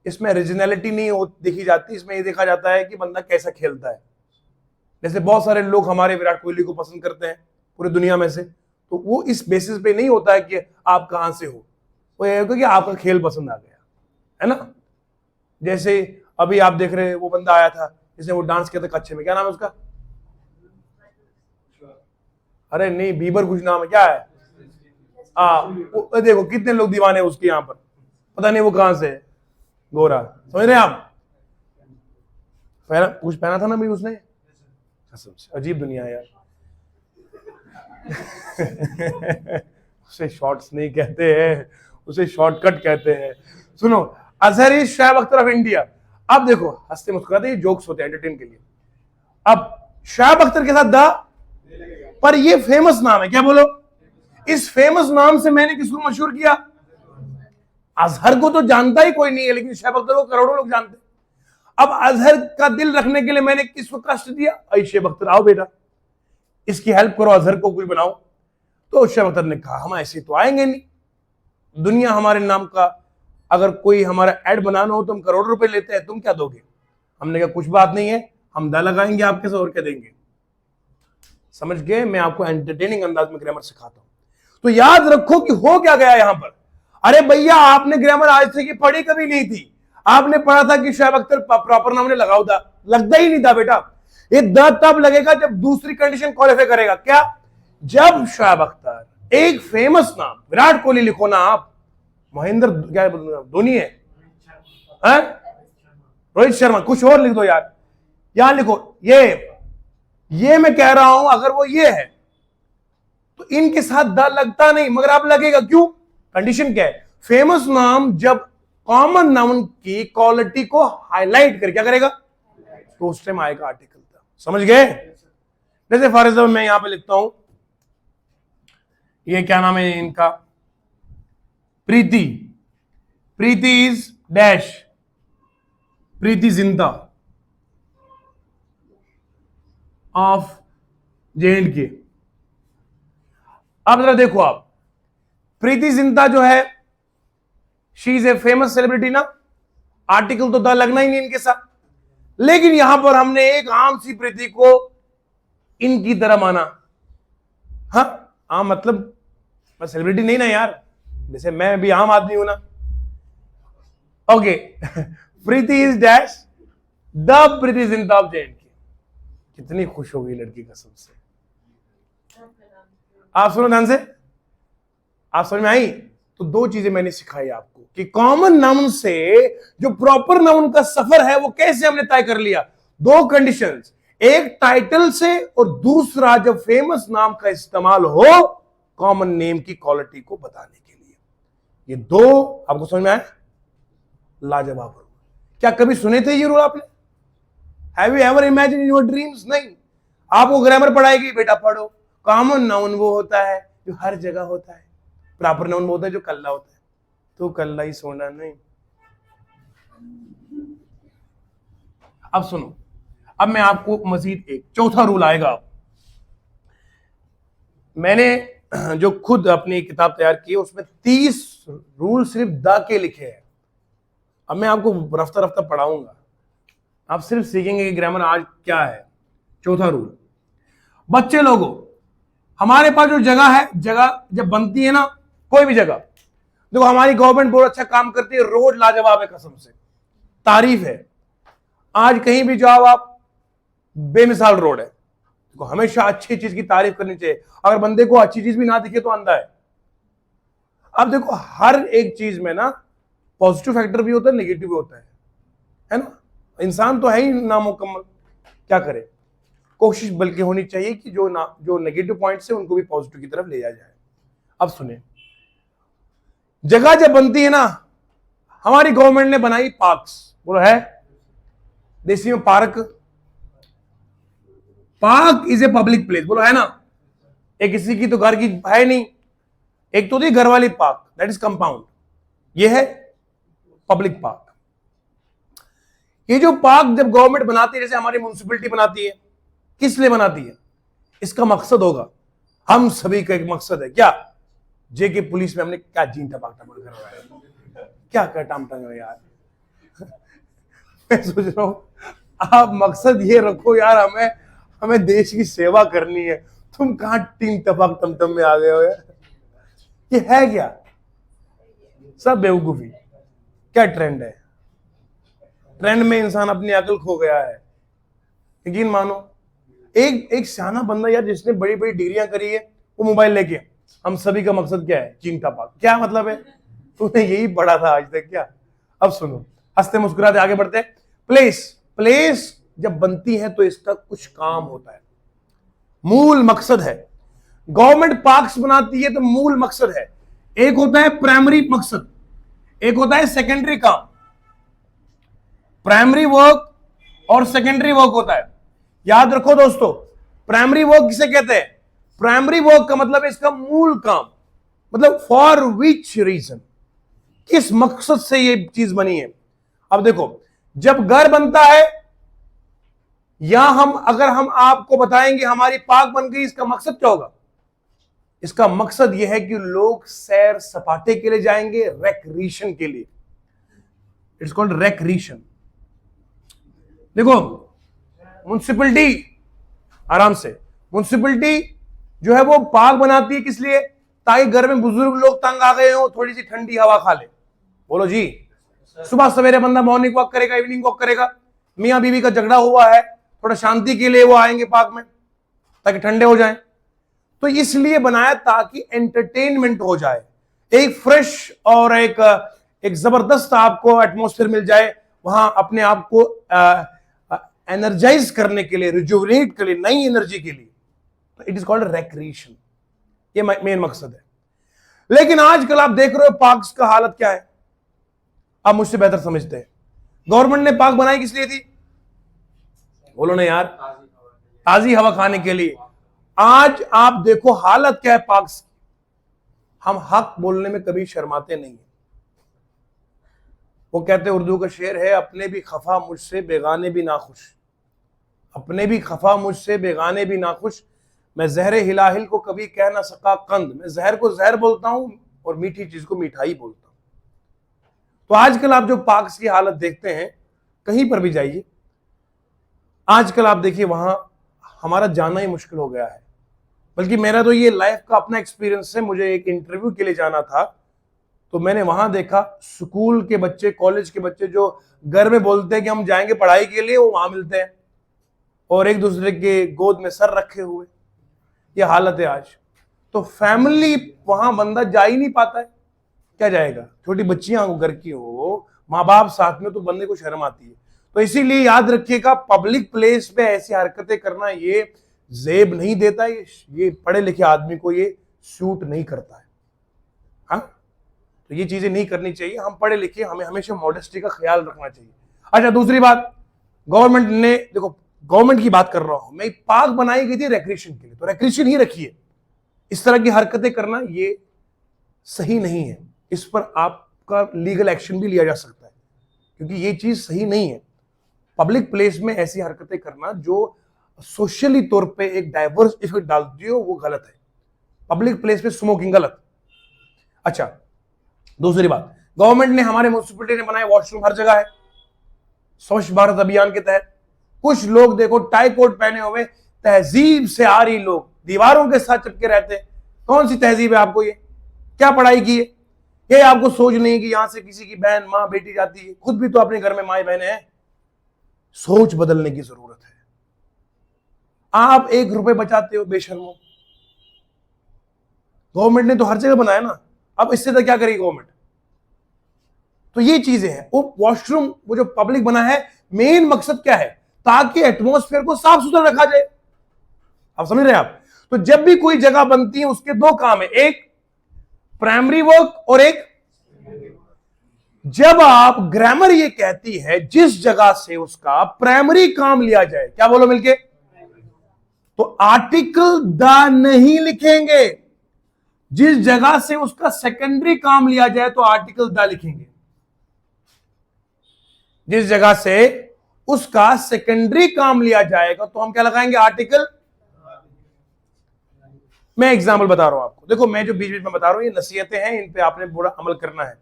इसमें रीजनैलिटी नहीं देखी जाती, इसमें ये देखा जाता है कि बंदा कैसा खेलता है। जैसे बहुत सारे लोग हमारे विराट कोहली को पसंद करते हैं पूरी दुनिया में से, तो वो इस बेसिस पे नहीं होता है कि आप कहां से हो, वो ये होगा कि आपका खेल पसंद आ गया, है ना। जैसे अभी आप देख रहे हैं, वो बंदा आया था जिसने वो डांस किया था कच्चे में, क्या नाम है उसका? अरे नहीं, बीबर कुछ नाम है, क्या है? देखो कितने लोग दीवाने हैं उसके, यहां पर पता नहीं वो कहां से है, गोरा, समझ रहे हैं आप? कुछ पहना था ना भाई उसने, अजीब दुनिया है यार। उसे शॉर्ट्स नहीं कहते हैं, उसे शॉर्टकट कहते हैं। सुनो, Azhar is Shoaib Akhtar of India. अब देखो, हंसते मुस्कुराते, ये जोक्स होते हैं एंटरटेन के लिए। अब शोएब अख्तर के साथ द, पर ये फेमस नाम है, क्या बोलो? इस फेमस नाम से मैंने किसको मशहूर किया? अजहर को तो जानता ही कोई नहीं है, लेकिन शोएब अख्तर को करोड़ों लोग जानते हैं। अब अजहर का दिल रखने के लिए मैंने किसको कष्ट दिया? अरे शोएब अख्तर आओ बेटा, इसकी हेल्प करो, अजहर को कोई बनाओ। तो शोएब अख्तर ने कहा हम ऐसे तो आएंगे नहीं, दुनिया हमारे नाम का, अगर कोई हमारा ऐड बनाना हो तो हम करोड़ों रुपए लेते हैं, तुम क्या दोगे? हमने कहा कुछ बात नहीं है, हम दा लगाएंगे आपके साथ, और क्या देंगे। समझ गए? मैं आपको एंटरटेनिंग अंदाज में ग्रामर सिखाता हूं। तो याद रखो कि हो क्या गया यहां पर। अरे भैया, आपने ग्रामर आज से की पढ़ी कभी नहीं थी, आपने पढ़ा था कि शोएब अख्तर प्रॉपर नाम ने लगाओ था, लगता ही नहीं था बेटा। ये द तब लगेगा जब दूसरी कंडीशन क्वालिफाई करेगा। क्या? जब शोएब अख्तर एक फेमस नाम, विराट कोहली लिखो ना आप, महेंद्र क्या धोनी है, रोहित शर्मा, कुछ और लिख दो यार, यहां लिखो ये मैं कह रहा हूं, अगर वो ये है तो इनके साथ द लगता नहीं, मगर आप लगेगा। क्यों? कंडीशन क्या है? फेमस नाम जब कॉमन नाउन की क्वालिटी को हाईलाइट कर, क्या करेगा? तो उस टाइम आएगा आर्टिकल द। समझ गए? जैसे फॉर एग्जाम्पल मैं यहां पे लिखता हूं, ये क्या नाम है इनका, Preity, Preity is dash, Preity Zinta of JNK। अब जरा देखो आप, प्रीति जिंटा जो है, she is a famous celebrity ना, आर्टिकल तो द लगना ही नहीं इनके साथ। लेकिन यहां पर हमने एक आम सी प्रीति को इनकी तरह माना। हाँ मतलब मैं सेलिब्रिटी नहीं ना यार, जैसे मैं भी आम आदमी हूं ना। Okay, Preeti is dash the Preeti Zinta of JNK। कितनी खुश हो गई लड़की कसम से। आप सुनो ध्यान से, आप समझ में आई? तो दो चीजें मैंने सिखाई आपको कि कॉमन नाउन से जो प्रॉपर नाउन का सफर है वो कैसे हमने तय कर लिया। दो कंडीशंस, एक टाइटल से और दूसरा जब फेमस नाम का इस्तेमाल हो कॉमन नेम की क्वालिटी को बताने के लिए। ये दो आपको समझ में आए? लाजवाब। क्या कभी सुने थे ये रूल आपने? Have you ever imagine in your dreams? नहीं। आपको ग्रामर पढ़ाएगी, बेटा पढ़ो, कॉमन नाउन वो होता है जो हर जगह होता है, प्रॉपर नाउन वो होता है जो कल्ला होता है। तो कल्ला ही सोना नहीं। अब सुनो, अब मैं आपको मजीद एक चौथा रूल आएगा। मैंने जो खुद अपनी किताब तैयार की है उसमें 30 रूल सिर्फ द के लिखे हैं। अब मैं आपको रफ्ता रफ्ता पढ़ाऊंगा, आप सिर्फ सीखेंगे कि ग्रामर आज क्या है। चौथा रूल, बच्चे लोगों, हमारे पास जो जगह है, जगह जब बनती है ना, कोई भी जगह, देखो हमारी गवर्नमेंट बहुत अच्छा काम करती है, रोड लाजवाब है, कसम से तारीफ है। आज कहीं भी जाओ आप, बेमिसाल रोड है। देखो हमेशा अच्छी चीज की तारीफ करनी चाहिए, अगर बंदे को अच्छी चीज भी ना दिखे तो अंधा है। अब देखो हर एक चीज में ना पॉजिटिव फैक्टर भी होता है, नेगेटिव भी होता है ना। इंसान तो है ही नामुकम्मल, क्या करे। कोशिश बल्कि होनी चाहिए कि जो नेगेटिव पॉइंट्स है उनको भी पॉजिटिव की तरफ ले जाया जाए। अब सुने, जगह जब बनती है ना, हमारी गवर्नमेंट ने बनाई पार्क्स, बोलो है देसी में park. Park is a public place, बोलो है ना। एक किसी की तो घर की है नहीं, एक तो थी घर वाली पार्क, दैट इज कंपाउंड, ये है पब्लिक पार्क। ये जो पार्क जब गवर्नमेंट बनाती है, जैसे हमारी म्युनिसिपैलिटी बनाती है, किस लिए बनाती है? इसका मकसद होगा, हम सभी का एक मकसद है, क्या? जेके पुलिस में हमने क्या जीन टपाक टपक कर रहा है, क्या कर टाम टंग रहे यार। मैं सोच रहा हूं आप मकसद ये रखो यार, हमें देश की सेवा करनी है, तुम कहां टीम टपाक टमटम में आ गए हो यार। ये है क्या? सब बेवकूफी। क्या ट्रेंड है? ट्रेंड में इंसान अपनी अकल खो गया है। यकीन मानो, एक सियाना बंदा यार जिसने बड़ी बड़ी डिग्रियां करी है, वो मोबाइल लेके, हम सभी का मकसद क्या है? चीन टपाक। क्या मतलब है? तूने यही पढ़ा था आज तक क्या? अब सुनो, हंसते मुस्कुराते आगे बढ़ते। प्लेस जब बनती है तो इसका कुछ काम होता है, मूल मकसद है। गवर्नमेंट पार्क्स बनाती है तो मूल मकसद है। एक होता है प्राइमरी मकसद, एक होता है सेकेंडरी काम। प्राइमरी वर्क और सेकेंडरी वर्क होता है। याद रखो दोस्तों, प्राइमरी वर्क किसे कहते हैं? प्राइमरी वर्क का मतलब है इसका मूल काम, मतलब फॉर विच रीजन, किस मकसद से ये चीज बनी है। अब देखो, जब घर बनता है, या अगर हम आपको बताएंगे हमारी पार्क बन गई, इसका मकसद क्या होगा? इसका मकसद यह है कि लोग सैर सपाटे के लिए जाएंगे, रेक्रिएशन के लिए। It's called recreation. देखो म्युनिसिपैलिटी, आराम से, म्युनिसिपैलिटी जो है वो पार्क बनाती है किस लिए? ताकि घर में बुजुर्ग लोग तंग आ गए हो, थोड़ी सी ठंडी हवा खा ले। बोलो जी। सुबह सवेरे बंदा मॉर्निंग वॉक करेगा, इवनिंग वॉक करेगा, मियां बीवी का झगड़ा हुआ है, थोड़ा शांति के लिए वो आएंगे पार्क में ताकि ठंडे हो जाएं। तो इसलिए बनाया ताकि एंटरटेनमेंट हो जाए, एक फ्रेश और एक जबरदस्त आपको एटमॉस्फेयर मिल जाए वहां, अपने आप को एनर्जाइज करने के लिए, रिजुविनेट के लिए, नई एनर्जी के लिए। तो इट इज कॉल्ड रेक्रिएशन, ये मेन मकसद है। लेकिन आजकल आप देख रहे हो पार्क्स का हालत क्या है, आप मुझसे बेहतर समझते हैं। गवर्नमेंट ने पार्क बनाई किस लिए थी? बोलो ना यार, ताजी हवा खाने के लिए। आज आप देखो हालत क्या है पार्क्स की। हम हक बोलने में कभी शर्माते नहीं। वो कहते उर्दू का शेर है, अपने भी खफा मुझसे बेगाने भी नाखुश, अपने भी खफा मुझसे बेगाने भी नाखुश, मैं जहर हिलाहिल को कभी कह ना सका कंद। मैं जहर को जहर बोलता हूं और मीठी चीज को मिठाई बोलता हूं। तो आजकल आप जो पार्क्स की हालत देखते हैं, कहीं पर भी जाइए, आजकल आप देखिए वहां हमारा जाना ही मुश्किल हो गया है। बल्कि मेरा तो ये लाइफ का अपना एक्सपीरियंस है। मुझे एक इंटरव्यू के लिए जाना था, तो मैंने वहां देखा स्कूल के बच्चे, कॉलेज के बच्चे जो घर में बोलते हैं कि हम जाएंगे पढ़ाई के लिए, वो वहां मिलते हैं और एक दूसरे के गोद में सर रखे हुए। ये हालत है आज। तो फैमिली, वहां बंदा जा ही नहीं पाता है, क्या जाएगा? छोटी बच्चियां हो, घर की हो, माँ बाप साथ में, तो बंदे को शर्म आती है। तो इसीलिए याद रखिएगा, पब्लिक प्लेस पे ऐसी हरकतें करना ये जेब नहीं देता, ये पढ़े लिखे आदमी को ये सूट नहीं करता है। हाँ, तो ये चीजें नहीं करनी चाहिए। हम पढ़े लिखे, हमें हमेशा मॉडेस्टी का ख्याल रखना चाहिए। अच्छा, दूसरी बात, गवर्नमेंट ने, देखो गवर्नमेंट की बात कर रहा हूं मैं, पार्क बनाई गई थी रेक्रिएशन के लिए, तो रेक्रिएशन ही रखिए। इस तरह की हरकतें करना ये सही नहीं है। इस पर आपका लीगल एक्शन भी लिया जा सकता है, क्योंकि ये चीज सही नहीं है। पब्लिक प्लेस में ऐसी हरकतें करना जो सोशली तौर पे एक डाइवर्स इफेक्ट डालती हो वो गलत है। पब्लिक प्लेस पे स्मोकिंग गलत। अच्छा, दूसरी बात, गवर्नमेंट ने, हमारे म्युनिसिपैलिटी ने बनाए वॉशरूम हर जगह है स्वच्छ भारत अभियान के तहत। कुछ लोग देखो टाई कोट पहने हुए, तहजीब से आ रही लोग दीवारों के साथ चिपके रहते हैं। कौन सी तहजीब है आपको? ये क्या पढ़ाई की है? ये आपको सोच नहीं कि यहां से किसी की बहन मां बेटी जाती है। खुद भी तो अपने घर में माए बहने हैं। सोच बदलने की जरूरत है। आप 1 रुपए बचाते हो बेशर्मो। गवर्नमेंट ने तो हर जगह बनाया ना, अब इससे तो क्या करेगी गवर्नमेंट? तो ये चीजें हैं। वो वॉशरूम, वो जो पब्लिक बना है, मेन मकसद क्या है? ताकि एटमॉस्फेयर को साफ सुथरा रखा जाए। आप समझ रहे हैं आप? तो जब भी कोई जगह बनती है उसके 2 काम है, एक प्राइमरी वर्क और एक, जब आप, ग्रामर ये कहती है जिस जगह से उसका प्राइमरी काम लिया जाए, क्या बोलो मिलके, तो आर्टिकल द नहीं लिखेंगे। जिस जगह से उसका सेकेंडरी काम लिया जाए तो आर्टिकल द लिखेंगे। जिस जगह से उसका सेकेंडरी काम लिया जाएगा तो हम क्या लगाएंगे? आर्टिकल। मैं एग्जाम्पल बता रहा हूं आपको, देखो मैं जो बीच बीच में बता रहा हूं ये नसीहतें हैं, इन पे आपने पूरा अमल करना है।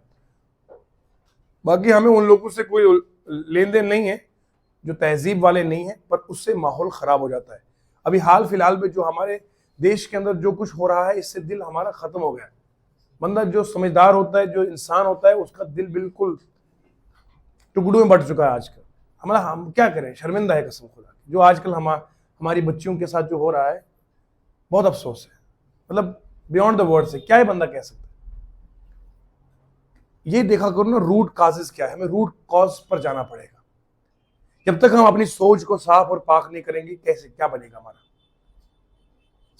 बाकी हमें उन लोगों से कोई लेन देन नहीं है जो तहजीब वाले नहीं है, पर उससे माहौल खराब हो जाता है। अभी हाल फिलहाल में जो हमारे देश के अंदर जो कुछ हो रहा है, इससे दिल हमारा खत्म हो गया है। बंदा जो समझदार होता है, जो इंसान होता है, उसका दिल बिल्कुल टुकड़ों में बट चुका है आजकल। हम क्या करें, शर्मिंदा है कसम खुदा की। जो आजकल हमारी बच्चियों के साथ जो हो रहा है, बहुत अफसोस है। मतलब बियॉन्ड द वर्ड से क्या है बंदा कह सकता है। ये देखा करो ना रूट कॉजेस क्या है, हमें रूट कॉज पर जाना पड़ेगा। जब तक हम अपनी सोच को साफ और पाक नहीं करेंगे, कैसे क्या बनेगा हमारा?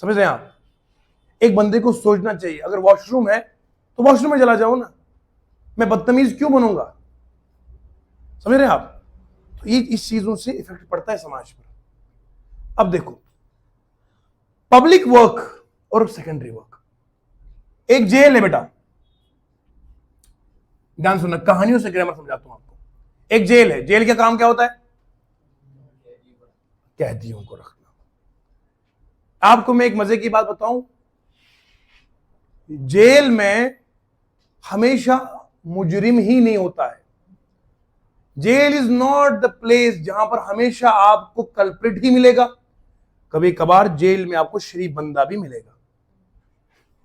समझ रहे हैं आप? एक बंदे को सोचना चाहिए, अगर वॉशरूम है तो वॉशरूम में चला जाओ ना, मैं बदतमीज क्यों बनूंगा? समझ रहे हैं आप? तो ये इस चीजों से इफेक्ट पड़ता है समाज पर। अब देखो, पब्लिक वर्क और सेकेंडरी वर्क। एक जेल है बेटा, ध्यान सुनना, कहानियों से ग्रामर समझाता हूं आपको। एक जेल है, जेल का काम क्या होता है? कैदियों को रखना। आपको मैं एक मजे की बात बताऊं, जेल में हमेशा मुजरिम ही नहीं होता है। Jail is not the place जहां पर हमेशा आपको कल्प्रिट ही मिलेगा। कभी कभार जेल में आपको शरीफ बंदा भी मिलेगा,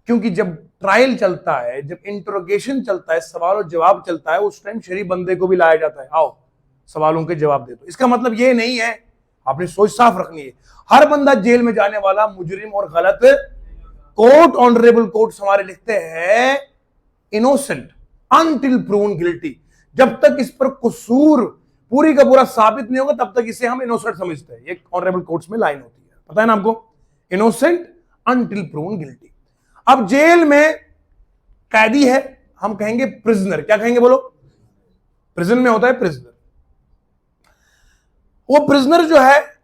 क्योंकि जब ट्रायल चलता है, जब इंटरोगेशन चलता है, सवाल और जवाब चलता है, उस टाइम शरीफ बंदे को भी लाया जाता है, आओ सवालों के जवाब दे दो। इसका मतलब ये नहीं है, आपने सोच साफ रखनी है, हर बंदा जेल में जाने वाला मुजरिम और गलत। कोर्ट, ऑनरेबल कोर्ट हमारे लिखते हैं इनोसेंट अनटिल प्रूवन गिल्टी। जब तक इस पर कसूर पूरी का पूरा साबित नहीं होगा तब तक इसे हम इनोसेंट समझते हैं। ये ऑनरेबल कोर्ट्स में लाइन होती है, पता है ना आपको, इनोसेंट अनटिल प्रूवन गिल्टी। अब जेल में कैदी है, हम कहेंगे प्रिजनर। क्या कहेंगे बोलो? प्रिजन में होता है प्रिजनर। वो प्रिजनर जो है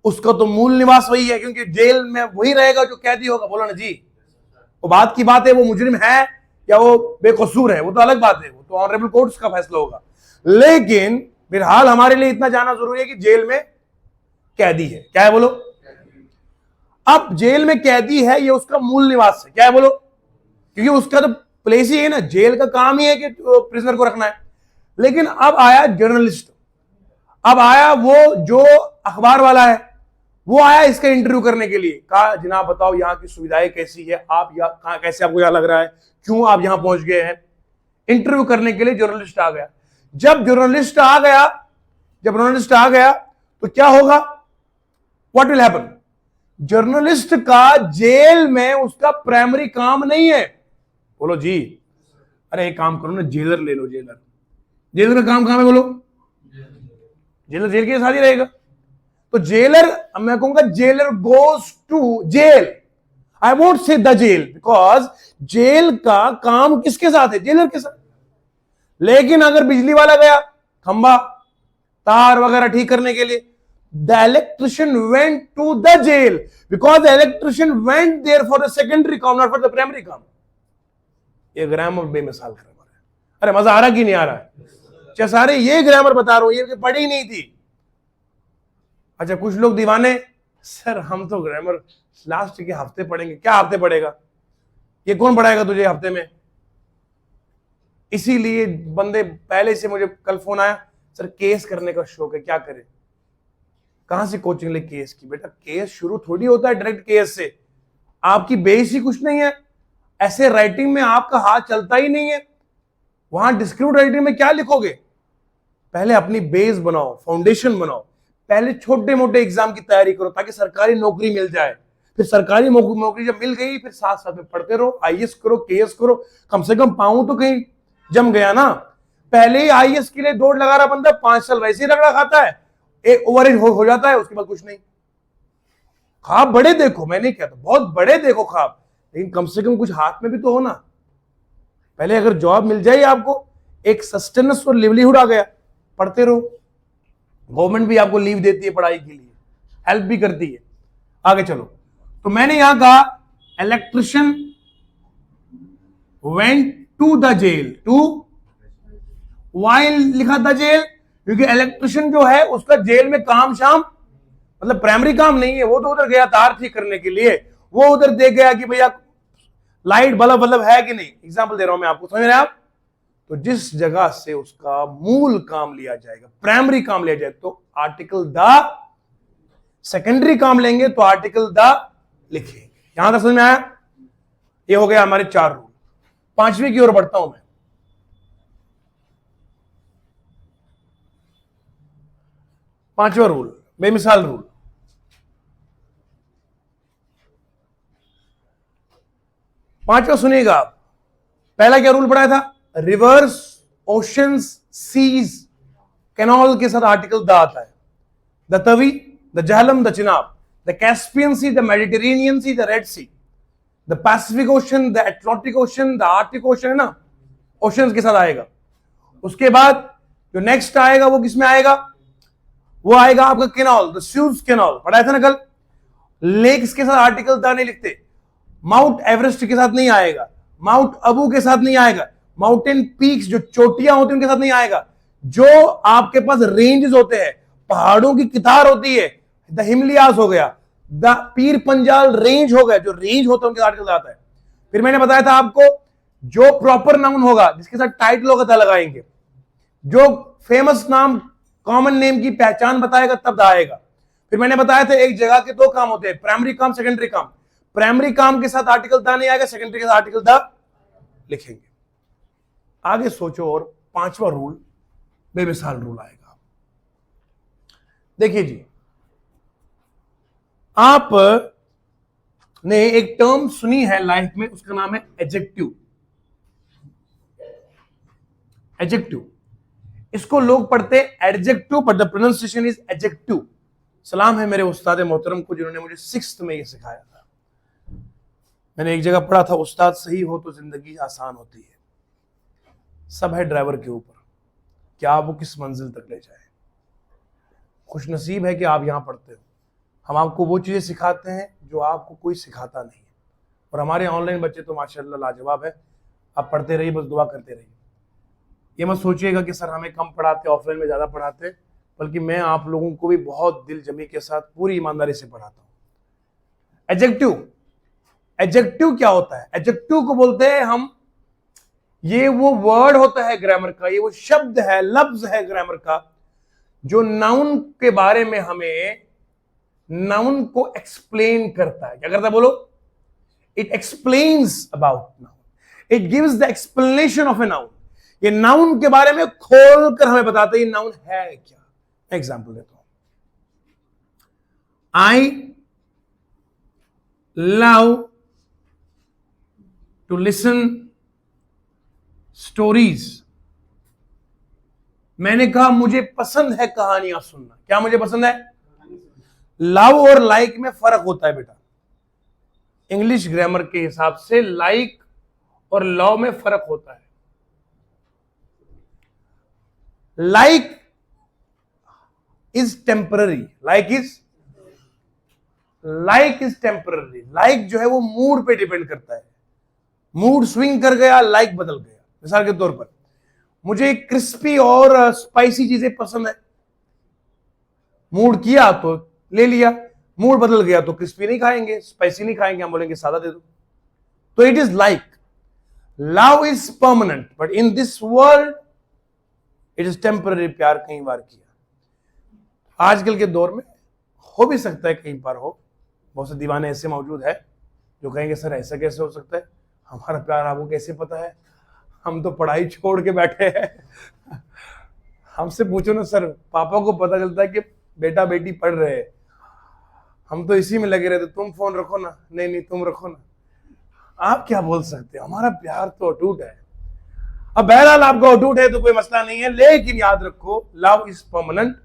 उसका तो मूल निवास वही है, क्योंकि जेल में वही रहेगा जो कैदी होगा। बोलो ना जी। वो बात की बात है, वो मुजरिम है या वो बेकसूर है, वो तो अलग बात है, वो तो ऑनरेबल कोर्ट्स का फैसला होगा। लेकिन फिलहाल हमारे लिए इतना जानना जरूरी है कि जेल में कैदी है। क्या है बोलो? अब जेल में कैदी है, ये उसका मूल निवास है। क्या है बोलो? क्योंकि उसका तो प्लेस ही है ना, जेल का काम ही है कि प्रिजनर को रखना है। लेकिन अब आया जर्नलिस्ट, अब आया वो जो अखबार वाला है, वो आया इसका इंटरव्यू करने के लिए। कहा जनाब बताओ यहाँ की सुविधाएं कैसी है, आप यहाँ कैसे, आपको यहाँ लग रहा है, क्यों आप यहां पहुंच गए हैं? इंटरव्यू करने के लिए जर्नलिस्ट आ गया। जब जर्नलिस्ट आ गया तो क्या होगा? What will happen? जर्नलिस्ट का जेल में उसका प्राइमरी काम नहीं है। बोलो जी। अरे एक काम करो ना, जेलर ले लो। जेलर का काम कहां है बोलो? जेलर जेल के साथ ही रहेगा। तो जेलर, मैं कहूंगा jailer goes to jail. I won't say the jail, because jail का काम किसके साथ है? जेलर के साथ। लेकिन अगर बिजली वाला गया, खंबा तार वगैरह ठीक करने के लिए, the electrician went to the jail because the electrician went there for the secondary काम, not for the primary काम। ये ग्रामर बेमिसाल कर रहा है। अरे मजा आ रहा कि नहीं आ रहा है? सारे ये ग्रामर बता रहा हूं, ये पढ़ी नहीं थी। अच्छा, कुछ लोग दीवाने, सर हम तो ग्रामर लास्ट के हफ्ते पढ़ेंगे। क्या हफ्ते पढ़ेगा? ये कौन पढ़ाएगा तुझे हफ्ते में? इसीलिए बंदे पहले से, मुझे कल फोन आया, सर केस करने का शौक है, क्या करें? कहां से कोचिंग ले केस की? बेटा केस शुरू थोड़ी होता है डायरेक्ट केस से, आपकी बेस ही कुछ नहीं है, ऐसे राइटिंग में आपका हाथ चलता ही नहीं है, वहां डिस्क्रिप्टिव राइटिंग में क्या लिखोगे? पहले अपनी बेस बनाओ, फाउंडेशन बनाओ, पहले छोटे मोटे एग्जाम की तैयारी करो ताकि सरकारी नौकरी मिल जाए। फिर सरकारी नौकरी जब मिल गई, फिर साथ साथ में पढ़ते रहो, आईएएस करो, केएस करो, कम से कम पाऊं तो कहीं जम गया ना। पहले ही आईएएस के लिए दौड़ लगा रहा बंदा, 5 साल वैसे ही रगड़ा खाता है, एक ओवरेज हो जाता है, उसके बाद कुछ नहीं। ख्वाब बड़े देखो, मैं नहीं कहता बहुत बड़े देखो ख्वाब, लेकिन कम से कम कुछ हाथ में भी तो हो ना। पहले अगर जॉब मिल जाए आपको, एक सस्टेनेंस और लिवलीहुड आ गया, पढ़ते रहो, गवर्नमेंट भी आपको लीव देती है पढ़ाई के लिए, हेल्प भी करती है। आगे चलो, तो मैंने यहां कहा electrician went to the jail, to why लिखा था जेल, क्योंकि इलेक्ट्रिशियन जो है उसका जेल में काम शाम, मतलब प्राइमरी काम नहीं है, वो तो उधर गया तार ठीक करने के लिए, वो उधर देख गया कि भैया लाइट बल्ब है कि नहीं। एग्जाम्पल दे रहा हूं मैं आपको, समझ रहे हैं आप? तो जिस जगह से उसका मूल काम लिया जाएगा, प्राइमरी काम लिया जाए, तो आर्टिकल द, सेकेंडरी काम लेंगे तो आर्टिकल द लिखेंगे। यहां तक समझ में आया? ये हो गया हमारे 4 रूल। 5वीं की ओर बढ़ता हूं मैं। 5वां रूल, बेमिसाल रूल। पांचवा सुनिएगा आप। पहला क्या रूल पढ़ाया था? रिवर्स, ओशंस, सीज, कैनॉल के साथ आर्टिकल द आता है। The Tawi, the Jhelum, the Chenab, the Caspian sea, the Mediterranean sea, the red sea, the Pacific ocean, the Atlantic ocean, the Arctic ocean, है ना, ओशंस के साथ आएगा। उसके बाद जो नेक्स्ट आएगा वो किसमें आएगा? वो आएगा आपका कैनाल, द स्यूज कैनाल, पढ़ाया था ना कल। लेक्स के साथ आर्टिकल द नहीं लिखते। माउंट एवरेस्ट के साथ नहीं आएगा, माउंट अबू के साथ नहीं आएगा, माउंटेन पीक्स जो चोटियां होती हैं उनके साथ नहीं आएगा। जो आपके पास रेंजेस होते हैं, पहाड़ों की कितार होती है, द हिमलियास हो गया, द पीर पंजाल रेंज हो गया, जो रेंज होता है उनके साथ आर्टिकल आता है। फिर मैंने बताया था आपको, जो प्रॉपर नाउन होगा जिसके साथ टाइटल होगा लगाएंगे, जो फेमस नाम, कॉमन नेम की पहचान बताएगा तब आएगा। फिर मैंने बताया था एक जगह के 2 काम होते हैं, प्राइमरी काम, सेकेंडरी काम। प्राइमरी काम के साथ आर्टिकल द नहीं आएगा, सेकेंडरी के साथ आर्टिकल द लिखेंगे। आगे सोचो, और 5वां रूल बेमिसाल रूल आएगा। देखिए जी, आप ने एक टर्म सुनी है लाइफ में, उसका नाम है एडजेक्टिव। एडजेक्टिव, इसको लोग पढ़ते adjective, but the pronunciation is adjective. सलाम है मेरे उस्ताद मोहतरम को जिन्होंने मुझे 6th में ये सिखाया था। मैंने एक जगह पढ़ा था, उस्ताद सही हो तो जिंदगी आसान होती है। सब है ड्राइवर के ऊपर, क्या आप वो किस मंजिल तक ले जाए। खुश नसीब है कि आप यहां पढ़ते हो। हम आपको वो चीजें सिखाते हैं जो आपको कोई सिखाता नहीं है। और हमारे ऑनलाइन बच्चे तो माशाल्लाह लाजवाब है। आप पढ़ते रहिए, बस दुआ करते रहिए। ये मत सोचिएगा कि सर हमें कम पढ़ाते, ऑफलाइन में ज्यादा पढ़ाते, बल्कि मैं आप लोगों को भी बहुत दिल जमी के साथ पूरी ईमानदारी से पढ़ाता हूं। एडजेक्टिव, एडजेक्टिव क्या होता है? एडजेक्टिव को बोलते हैं हम, ये वो वर्ड होता है ग्रामर का, ये वो शब्द है, लफ्ज है ग्रामर का, जो नाउन के बारे में हमें, नाउन को एक्सप्लेन करता है। क्या करता है बोलो? It explains about noun, it gives the explanation of a noun. ये नाउन के बारे में खोलकर हमें बताता है ये नाउन है क्या। एग्जाम्पल देता हूं, I love to listen stories. मैंने कहा मुझे पसंद है कहानियां सुनना। क्या मुझे पसंद है? लव और लाइक में फर्क होता है बेटा। इंग्लिश ग्रामर के हिसाब से लाइक और लव में फर्क होता है। Like is temporary, like is temporary. Like जो है वो मूड पे डिपेंड करता है। मूड स्विंग कर गया, लाइक बदल गया। मिसाल के तौर पर मुझे क्रिस्पी और स्पाइसी चीजें पसंद है। मूड किया तो ले लिया, मूड बदल गया तो क्रिस्पी नहीं खाएंगे, स्पाइसी नहीं खाएंगे, हम बोलेंगे सादा दे दो। तो it is like love is permanent but in this world it is temporary. प्यार कई बार किया, आजकल के दौर में हो भी सकता है कहीं पर हो, बहुत से दीवाने ऐसे मौजूद है जो कहेंगे सर ऐसा कैसे हो सकता है, हमारा प्यार आपको कैसे पता है, हम तो पढ़ाई छोड़ के बैठे हैं। हमसे पूछो ना सर, पापा को पता चलता है कि बेटा बेटी पढ़ रहे हैं, हम तो इसी में लगे रहते, तुम फोन रखो ना, नहीं नहीं तुम रखो ना। आप क्या बोल सकते हो, हमारा प्यार तो अटूट है। अब बहरहाल आपको अटूट है तो कोई मसला नहीं है, लेकिन याद रखो लव इज परमानेंट।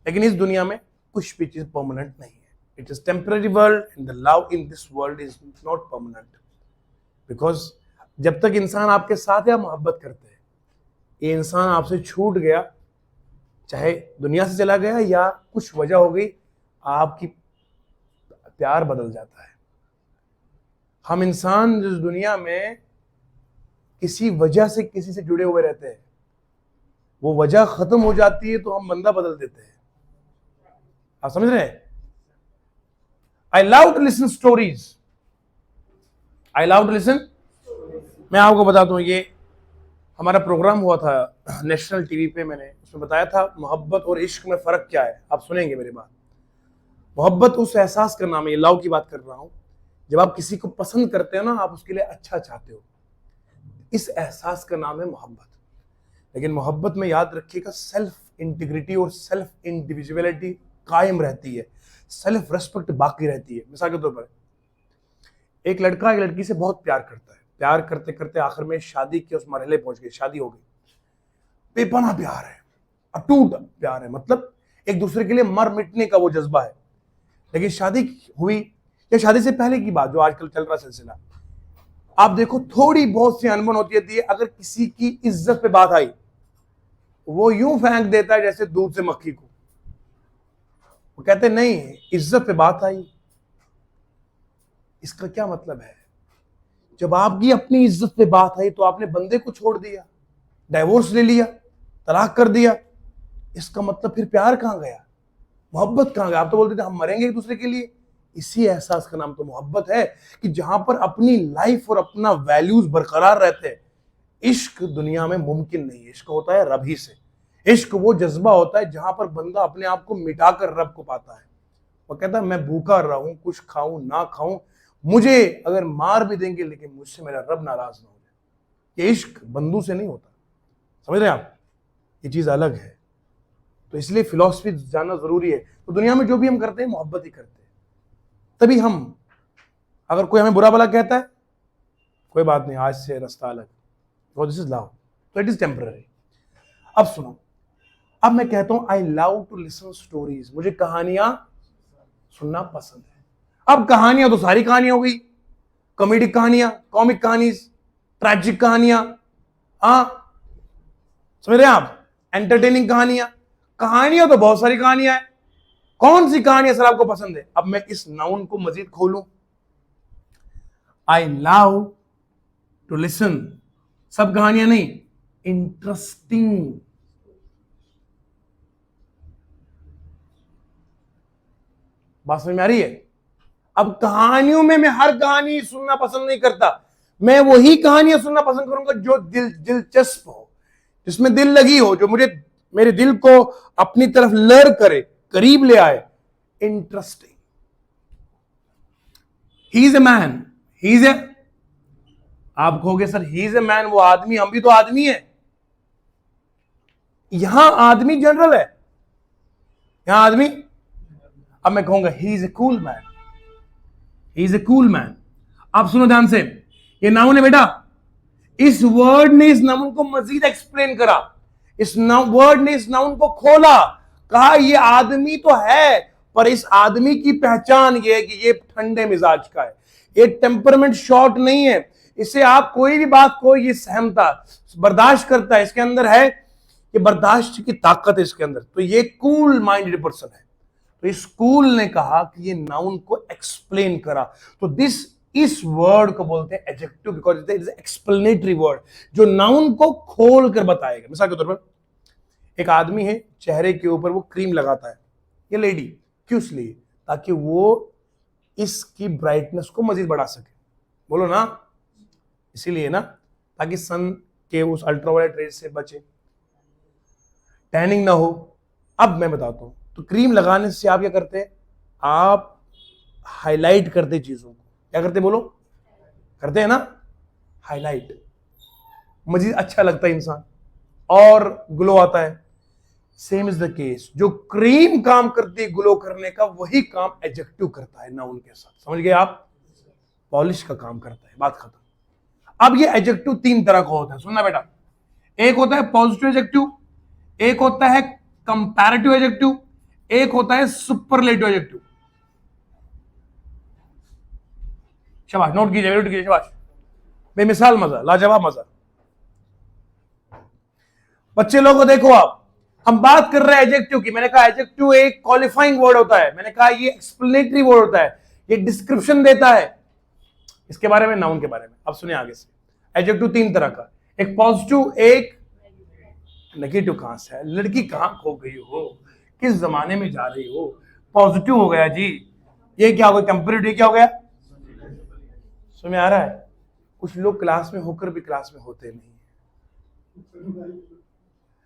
लेकिन इस दुनिया में कुछ भी चीज परमानेंट नहीं है। It is temporary world and the love in this world is not permanent. Because जब तक इंसान आपके साथ या मोहब्बत करते हैं, ये इंसान आपसे छूट गया, चाहे दुनिया से चला गया या कुछ वजह हो गई, आपकी प्यार बदल जाता है। हम इंसान जिस दुनिया में किसी वजह से किसी से जुड़े हुए रहते हैं, वो वजह खत्म हो जाती है तो हम बंदा बदल देते हैं। आप समझ रहे हैं? I love to listen stories, I love to listen. मैं आपको बताता हूं, ये हमारा प्रोग्राम हुआ था नेशनल टीवी पे, मैंने उसमें बताया था मोहब्बत और इश्क में फर्क क्या है। आप सुनेंगे मेरी बात। मोहब्बत उस एहसास का नाम है, ये लव की बात कर रहा हूं, जब आप किसी को पसंद करते हो ना, आप उसके लिए अच्छा चाहते हो, इस एहसास का नाम है मोहब्बत। लेकिन मोहब्बत में याद रखिएगा सेल्फ इंटीग्रिटी और सेल्फ इंडिविजुअलिटी कायम रहती है, सेल्फ रेस्पेक्ट बाकी रहती है। मिसाल के तौर पर एक लड़का एक लड़की से बहुत प्यार करता है, प्यार करते करते आखिर में शादी के उस मरहले पहुंच गए, शादी हो गई, बेपनाह प्यार है, अटूट प्यार है, मतलब एक दूसरे के लिए मर मिटने का वो जज्बा है। लेकिन शादी हुई या शादी से पहले की बात जो आजकल चल रहा सिलसिला, आप देखो थोड़ी बहुत सी अनबन होती है, अगर किसी की इज्जत पे बात आई, वो यूं फेंक देता है जैसे दूध से मक्खी को। वो कहते नहीं, इज्जत पे बात आई, इसका क्या मतलब है? जब आपकी अपनी इज्जत पे बात आई तो आपने बंदे को छोड़ दिया, डाइवोर्स ले लिया, तलाक कर दिया, इसका मतलब फिर प्यार कहां गया, मोहब्बत कहां गया? आप तो बोलते थे हम मरेंगे एक दूसरे के लिए। इसी एहसास का नाम तो मोहब्बत है कि जहां पर अपनी लाइफ और अपना वैल्यूज बरकरार रहते हैं। इश्क दुनिया में मुमकिन नहीं है, इश्क होता है रब ही से। इश्क वो जज्बा होता है जहां पर बंदा अपने आप को मिटाकर रब को पाता है। वो कहता है मैं भूखा रहूं, कुछ खाऊं ना खाऊं, मुझे अगर मार भी देंगे लेकिन मुझसे मेरा रब नाराज ना हो जाए। ये इश्क बंदू से नहीं होता, समझ रहे हैं आप? ये चीज अलग है। तो इसलिए फिलॉसफी जानना जरूरी है। तो दुनिया में जो भी हम करते हैं मोहब्बत ही करते हैं। तभी हम, अगर कोई हमें बुरा भला कहता है, कोई बात नहीं, आज से रास्ता अलग, दिस इज लव, तो इट इज टेम्पररी। अब सुनो, अब मैं कहता हूं I love to listen stories, मुझे कहानियां सुनना पसंद है। अब कहानियां तो सारी कहानियां हो गई, कॉमेडिक कहानियां, कॉमिक कहानी, ट्रैजिक कहानियां, समझ रहे हैं आप, एंटरटेनिंग कहानियां। कहानियां तो बहुत सारी कहानियां हैं, कौन सी कहानियां सर आपको पसंद है? अब मैं इस नाउन को मजीद खोलूं, आई लव टू लिसन, सब कहानियां नहीं, इंटरेस्टिंग। बात समझ में आ रही है? अब कहानियों में मैं हर कहानी सुनना पसंद नहीं करता, मैं वही कहानियां सुनना पसंद करूंगा जो दिलचस्प हो, जिसमें दिल लगी हो, जो मुझे मेरे दिल को अपनी तरफ लर करे, करीब ले आए, interesting. He is a man, he is a, आप कहोगे sir he is a man, वो आदमी, हम भी तो आदमी है। यहां आदमी जनरल है, यहां आदमी। अब मैं कहूंगा he is a cool man, he is a cool man. आप सुनो ध्यान से, ये नाउन है बेटा, इस वर्ड ने इस नाउन को मजीद एक्सप्लेन करा, इस वर्ड ने इस नाउन को खोला, कहा ये आदमी तो है, पर इस आदमी की पहचान ये है कि ये ठंडे मिजाज का है, ये टेम्परमेंट शॉर्ट नहीं है, इसे आप कोई भी बात को ये सहमता, बर्दाश्त करता है, इसके अंदर है ये बर्दाश्त की ताकत है इसके अंदर, तो ये कूल माइंडेड पर्सन है। तो इस कूल ने कहा कि ये नाउन को एक्सप्लेन करा, तो दिस इस वर्ड को बोलते हैं adjective, because it is explanatory word, जो नाउन को खोल कर बताएगा। मिसाल के तौर पर एक आदमी है, चेहरे के ऊपर वो क्रीम लगाता है, ये लेडी, क्यों? इसलिए ताकि वो इसकी ब्राइटनेस को मजीद बढ़ा सके, बोलो ना, इसीलिए ना, ताकि सन के उस अल्ट्रावायलेट रेज से बचे, टैनिंग ना हो। अब मैं बताता हूं, तो क्रीम लगाने से आप क्या करते हैं? आप हाईलाइट करते चीजों को, क्या करते बोलो? करते हैं ना, हाईलाइट, मजीद अच्छा लगता है इंसान और ग्लो आता है। सेम इज द केस, जो क्रीम काम करती है ग्लो करने का, वही काम एडजेक्टिव करता है नाउन के साथ। समझ गए आप? पॉलिश का काम करता है, बात खत्म। अब ये एडजेक्टिव तीन तरह का होता है, सुनना बेटा। एक होता है पॉजिटिव एडजेक्टिव, एक होता है कंपैरेटिव एडजेक्टिव, एक होता है सुपरलेटिव एडजेक्टिव। शाबाश, नोट कीजिए, शाबाश, बेमिसाल मजा, लाजवाब मजा। बच्चे लोगों देखो, आप हम बात कर रहे हैं एडजेक्टिव की। मैंने कहा एडजेक्टिव एक क्वालिफाइंग वर्ड होता है, मैंने कहा ये एक्सप्लेनेटरी वर्ड होता है, ये डिस्क्रिप्शन देता है इसके बारे में, नाउन के बारे में। अब सुनिए आगे से, एडजेक्टिव तीन तरह का, एक पॉजिटिव, एक नेगेटिव। कहां से है? लड़की कहां खो गई हो, किस जमाने में जा रही हो? पॉजिटिव हो गया जी, ये क्या हो गया? कंपैरेटिव क्या हो गया? समझ में आ रहा है? कुछ लोग क्लास में होकर भी क्लास में होते नहीं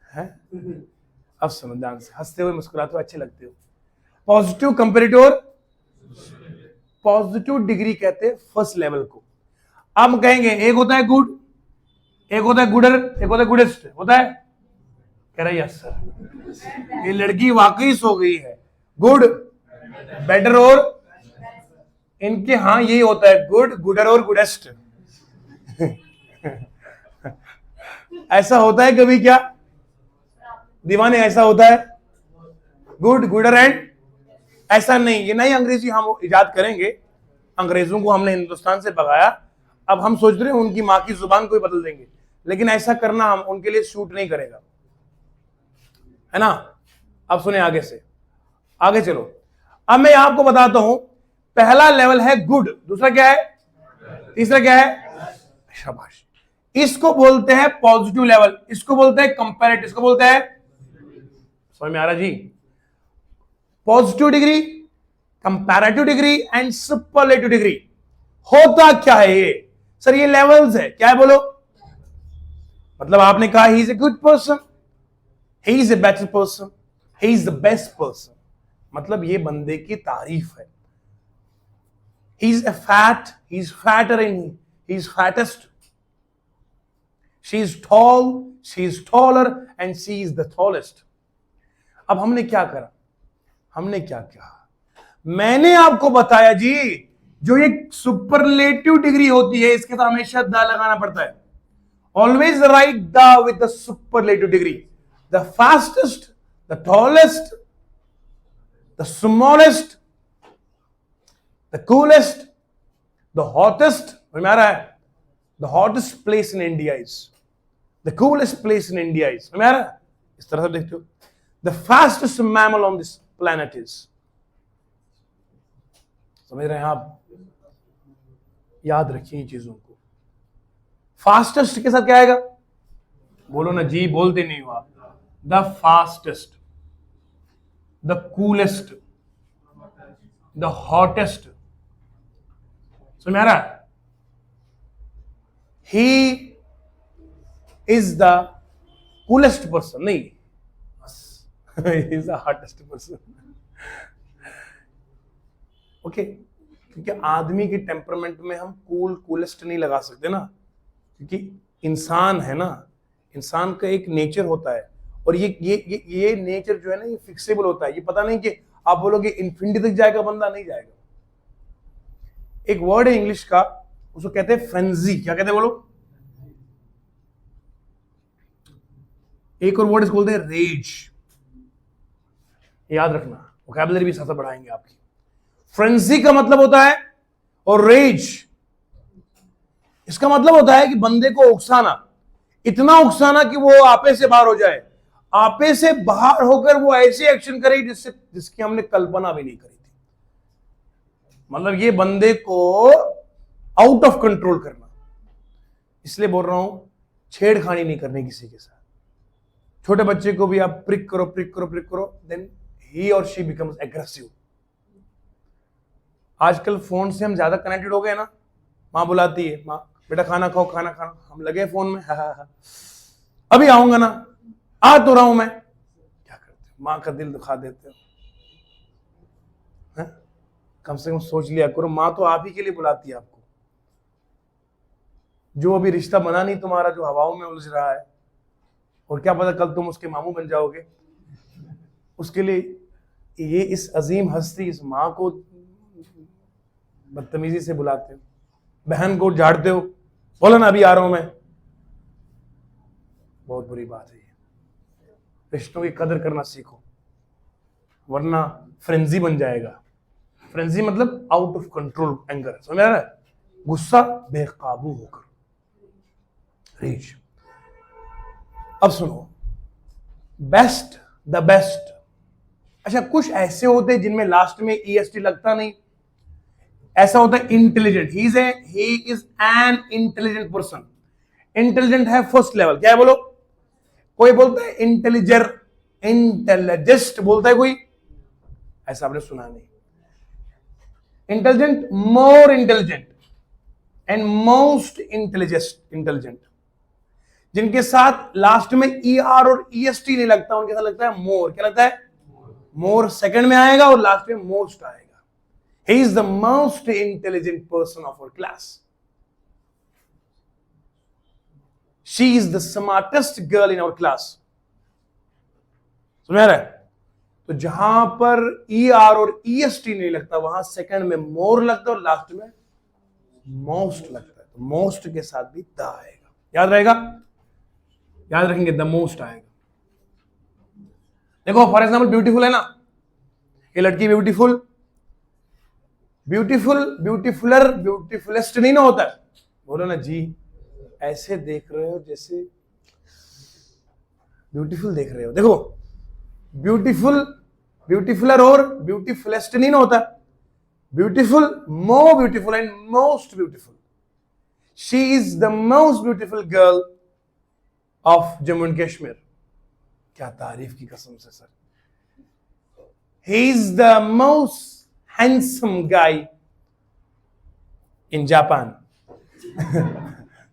है। अब सुनो ध्यान से, हंसते हुए मुस्कुराते हुए अच्छे लगते हो। पॉजिटिव, कंपैरेटिव और पॉजिटिव डिग्री कहते हैं फर्स्ट लेवल को। अब कहेंगे एक होता है गुड, एक होता है गुडर, एक होता है गुडेस्ट, होता है? कह रहा है यस सर, ये लड़की वाकई सो गई है। गुड, बेटर और इनके, हाँ यही होता है, गुड, गुडर और गुडेस्ट। ऐसा होता है कभी क्या दीवाने? ऐसा होता है गुड, गुडर एंड, ऐसा नहीं। ये नई अंग्रेजी हम इजाद करेंगे, अंग्रेजों को हमने हिंदुस्तान से भगाया, अब हम सोच रहे हैं उनकी माँ की जुबान को ही बदल देंगे, लेकिन ऐसा करना हम उनके लिए शूट नहीं करेगा, है ना? अब सुने आगे से, आगे चलो। अब मैं आपको बताता हूं, पहला लेवल है गुड, दूसरा क्या है, तीसरा क्या है? शाबाश। इसको बोलते हैं पॉजिटिव लेवल, इसको बोलते हैं कंपैरेटिव, इसको बोलते हैं, समझ में आ रहा जी? Positive degree, comparative degree and superlative degree. होता क्या है ये? सर ये लेवल्स है, क्या है बोलो? मतलब आपने कहा he is a good person, he is a better person, he is the best person, मतलब ये बंदे की तारीफ है। He is a fat, he is fatter in, he is fattest, she is tall, she is taller and she is the tallest. अब हमने क्या करा? हमने क्या किया? मैंने आपको बताया जी, जो ये सुपरलेटिव डिग्री होती है इसके साथ हमेशा द लगाना पड़ता है। Always right the with the superlative degree. The fastest, the tallest, the smallest, the coolest, the hottest, समझ में आ रहा है? The hottest place in India is, the coolest place in India is, समझ में आ रहा है? इस तरह से देखते हो, the fastest mammal on this planet is. समझ रहे हैं आप? याद रखिए इन चीजों को। फास्टेस्ट के साथ क्या आएगा? बोलो ना जी, बोलते नहीं हो आप। The fastest, the coolest, the hottest, समझ में आ रहा है? He is the coolest person, नहीं, he is the hottest person. Okay, क्योंकि आदमी के टेम्परामेंट में हम कूल, कूलेस्ट नहीं लगा सकते ना, क्योंकि इंसान है ना, इंसान का एक नेचर होता है, और ये नेचर जो है ना, ये फिक्सेबल होता है। ये पता नहीं कि आप बोलोगे इन्फिनिटी तक जाएगा बंदा, नहीं जाएगा। एक वर्ड है इंग्लिश का, उसको कहते हैं फ्रेंजी। क्या कहते हैं बोलो? एक और वर्ड इसको बोलते हैं रेज। याद रखना, वोकैबुलरी भी साथ बढ़ाएंगे आपकी। फ्रेंजी का मतलब होता है, और रेज इसका मतलब होता है कि बंदे को उकसाना, इतना उकसाना कि वो आपे से बाहर हो जाए, आपे से बाहर होकर वो ऐसे एक्शन करे जिसकी हमने कल्पना भी नहीं करी थी। मतलब ये बंदे को आउट ऑफ कंट्रोल करना। इसलिए बोल रहा हूं छेड़खानी नहीं करनी किसी के साथ। छोटे बच्चे को भी आप प्रिक करो, देन ही और शी बिकम्स एग्रेसिव। आजकल फोन से हम ज्यादा कनेक्टेड हो गए ना। माँ बुलाती है, माँ बेटा खाना खाओ, खाना खाना, हम लगे फोन में, हा। अभी आऊंगा ना, आ तो रहा हूं मैं। क्या करते हो, माँ का दिल दुखा देते हो। कम से कम सोच लिया करो, माँ तो आप ही के लिए बुलाती है आपको। जो अभी रिश्ता बना नहीं तुम्हारा, जो हवाओं में उलझ रहा है, और क्या पता कल तुम उसके मामू बन जाओगे, उसके लिए ये इस अजीम हस्ती, इस माँ को बदतमीजी से बुलाते हो, बहन को झाड़ते हो, बोलो ना अभी आ रहा हूं मैं। बहुत बुरी बात है ये। रिश्तों की कदर करना सीखो, वरना फ्रेंजी बन जाएगा। फ्रेंजी मतलब आउट ऑफ कंट्रोल एंगर, समझ आ रहा है? गुस्सा बेकाबू होकर रीच। अब सुनो, बेस्ट, द बेस्ट। अच्छा, कुछ ऐसे होते हैं जिनमें लास्ट में EST लगता नहीं। ऐसा होता है intelligent, he is an intelligent person. Intelligent है फर्स्ट लेवल, क्या है बोलो? कोई बोलता है इंटेलिजर, इंटेलिजेस्ट बोलता है कोई, ऐसा आपने सुना नहीं। Intelligent, more intelligent and most intelligent. जिनके साथ लास्ट में ER और EST नहीं लगता, उनके साथ लगता है मोर। क्या लगता है? मोर सेकंड में आएगा और लास्ट में मोस्ट आएगा। He is the most intelligent person of our class. She is the smartest girl in our class. समझ रहा है? तो जहां पर ER और EST नहीं लगता, वहां सेकंड में मोर लगता है और लास्ट में मोस्ट लगता है। तो मोस्ट के साथ भी द आएगा, याद रहेगा? याद रखेंगे, द मोस्ट आएगा। देखो फॉर एग्जाम्पल ब्यूटीफुल है ना, ये लड़की ब्यूटीफुल, ब्यूटीफुलर, ब्यूटीफुलेस्ट नहीं ना होता है। बोलो ना जी, ऐसे देख रहे हो जैसे ब्यूटीफुल देख रहे हो। देखो ब्यूटीफुलर और ब्यूटीफुलेस्ट नहीं ना होता। Beautiful, more beautiful and most beautiful. She is the most beautiful girl of Jammu and Kashmir. क्या तारीफ की कसम से sir. He is the most handsome guy in Japan.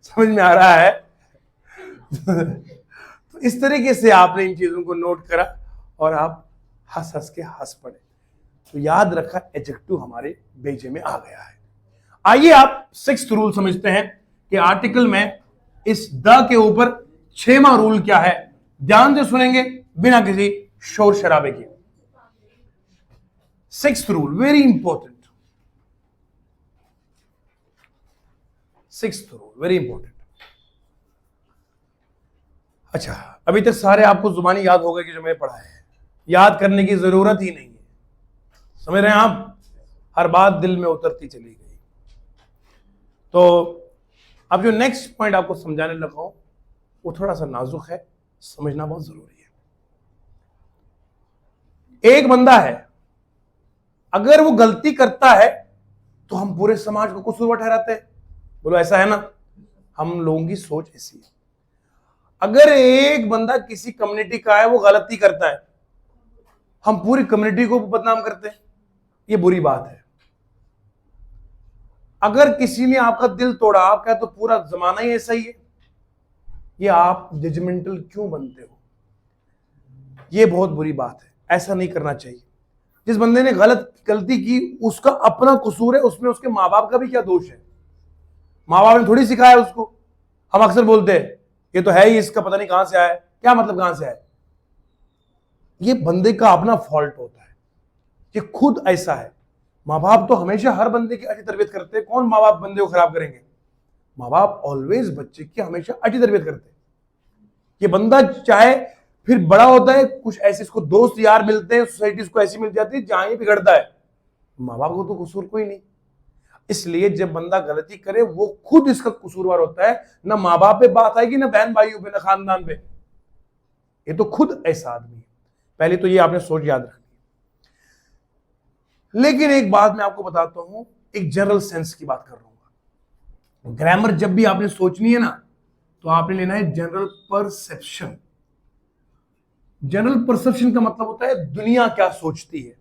समझ में आ रहा है? तो इस तरीके से आपने इन चीजों को नोट करा और आप हंस के हंस पड़े। तो याद रखा, एडजेक्टिव हमारे बेजे में आ गया है। आइए आप 6th रूल समझते हैं कि आर्टिकल में इस द के ऊपर 6वां रूल क्या है। ध्यान से सुनेंगे बिना किसी शोर शराबे के। 6th rule, very important. 6th rule, very important. अच्छा, अभी तक सारे आपको जुबानी याद हो गए कि जो मैंने पढ़ा है, याद करने की जरूरत ही नहीं है। समझ रहे हैं आप? हर बात दिल में उतरती चली गई। तो अब जो नेक्स्ट पॉइंट आपको समझाने लगा हूं, वो थोड़ा सा नाजुक है, समझना बहुत जरूरी है। एक बंदा है, अगर वो गलती करता है तो हम पूरे समाज को कसूरवार ठहराते हैं। बोलो ऐसा है ना? हम लोगों की सोच ऐसी है। अगर एक बंदा किसी कम्युनिटी का है, वो गलती करता है, हम पूरी कम्युनिटी को बदनाम करते हैं। ये बुरी बात है। अगर किसी ने आपका दिल तोड़ा, आप क्या तो पूरा जमाना ही ऐसा ही है? ये आप जजमेंटल क्यों बनते हो? ये बहुत बुरी बात है, ऐसा नहीं करना चाहिए। जिस बंदे ने गलती की, उसका अपना कसूर है, उसमें उसके माँ बाप का भी क्या दोष है? माँ बाप ने थोड़ी सिखाया उसको। हम अक्सर बोलते हैं ये तो है ही, इसका पता नहीं कहां से आया। क्या मतलब कहां से आया? ये बंदे का अपना फॉल्ट होता है, ये खुद ऐसा है। माँ बाप तो हमेशा हर बंदे की अच्छी तरबियत करते हैं। कौन माँ बाप बंदे को खराब करेंगे? माँ बाप ऑलवेज बच्चे की हमेशा अच्छी तरबियत करते हैं। ये बंदा चाहे फिर बड़ा होता है, कुछ ऐसे इसको दोस्त यार मिलते हैं, सोसाइटी इसको ऐसी मिल जाती है जहां ही बिगड़ता है। माँ बाप को तो कसूर कोई नहीं। इसलिए जब बंदा गलती करे, वो खुद इसका कसूरवार होता है। ना माँ बाप पे बात आएगी, ना बहन भाइयों पे, ना खानदान पे। ये तो खुद ऐसा आदमी है। पहले तो ये आपने सोच याद रखनी। लेकिन एक बात मैं आपको बताता हूं, एक जनरल सेंस की बात कर रहा हूं। ग्रामर जब भी आपने सोचनी है ना, तो आपने लेना है जनरल परसेप्शन। जनरल परसेप्शन का मतलब होता है दुनिया क्या सोचती है,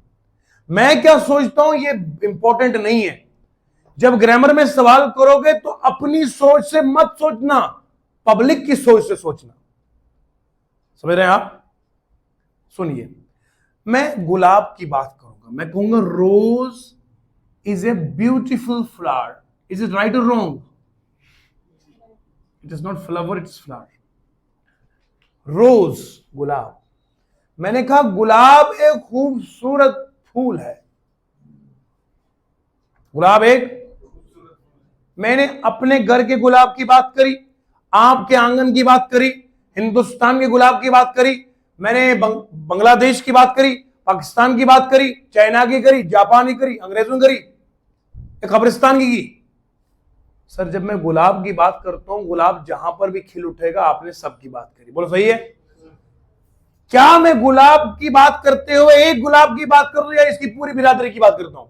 मैं क्या सोचता हूं ये इंपॉर्टेंट नहीं है। जब ग्रामर में सवाल करोगे तो अपनी सोच से मत सोचना, पब्लिक की सोच से सोचना। समझ रहे हैं आप? सुनिए, मैं गुलाब की बात करूंगा, मैं कहूंगा rose is a beautiful flower. Is it right और wrong? It is not flower, it is flower. Rose, गुलाब। मैंने कहा गुलाब एक खूबसूरत फूल है। गुलाब एक, मैंने अपने घर के गुलाब की बात करी, आपके आंगन की बात करी, हिंदुस्तान के गुलाब की बात करी, मैंने बांग्लादेश की बात करी, पाकिस्तान की बात करी, चाइना की करी, जापान की करी, अंग्रेजों की करी, कब्रिस्तान की। सर जब मैं गुलाब की बात करता हूं, गुलाब जहां पर भी खिल उठेगा, आपने सबकी बात करी। बोलो सही है? क्या मैं गुलाब की बात करते हुए एक गुलाब की बात कर रहा हूं या इसकी पूरी बिरादरी की बात करता हूं?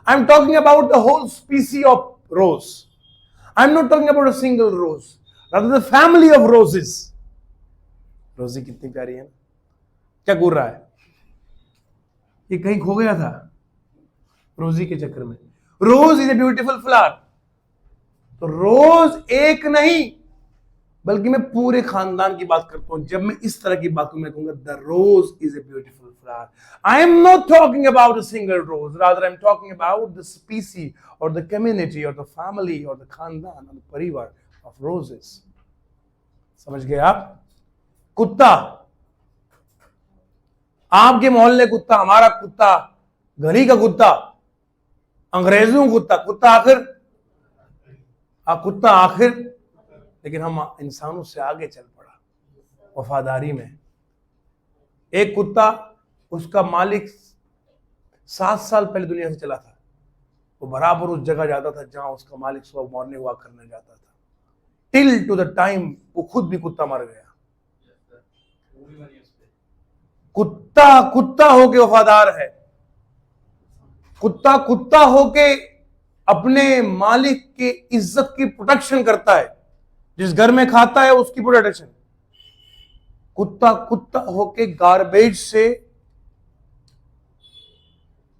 I am talking about the whole species of rose. I am not talking about a single rose, rather the family of roses. रोजी कितनी प्यारी है ना। क्या घूर रहा है? ये कहीं खो गया था रोजी के चक्कर में। रोज इज ए ब्यूटीफुल फ्लावर। तो रोज एक नहीं, बल्कि मैं पूरे खानदान की बात करता हूं। जब मैं इस तरह की बात करूं, मैं कहूंगा the rose is a beautiful flower. I am not talking about a single rose, rather I am talking about the species और द कम्युनिटी और द फैमिली और द खानदान और द परिवार ऑफ रोजेस। समझ गए आप? कुत्ता, आपके मोहल्ले कुत्ता, हमारा कुत्ता, गली का कुत्ता, अंग्रेजों कुत्ता, कुत्ता आखिर, कुत्ता आखिर, लेकिन हम इंसानों से आगे चल पड़ा वफादारी में। एक कुत्ता, उसका मालिक 7 साल पहले दुनिया से चला था, वो बराबर उस जगह जाता था जहां उसका मालिक सुबह मॉर्निंग वॉक करने जाता था, टिल टू द टाइम वो खुद भी कुत्ता मर गया। कुत्ता कुत्ता होके वफादार है। कुत्ता कुत्ता होके अपने मालिक के इज्जत की प्रोटेक्शन करता है। जिस घर में खाता है उसकी प्रोटेक्शन। कुत्ता कुत्ता होके गार्बेज से,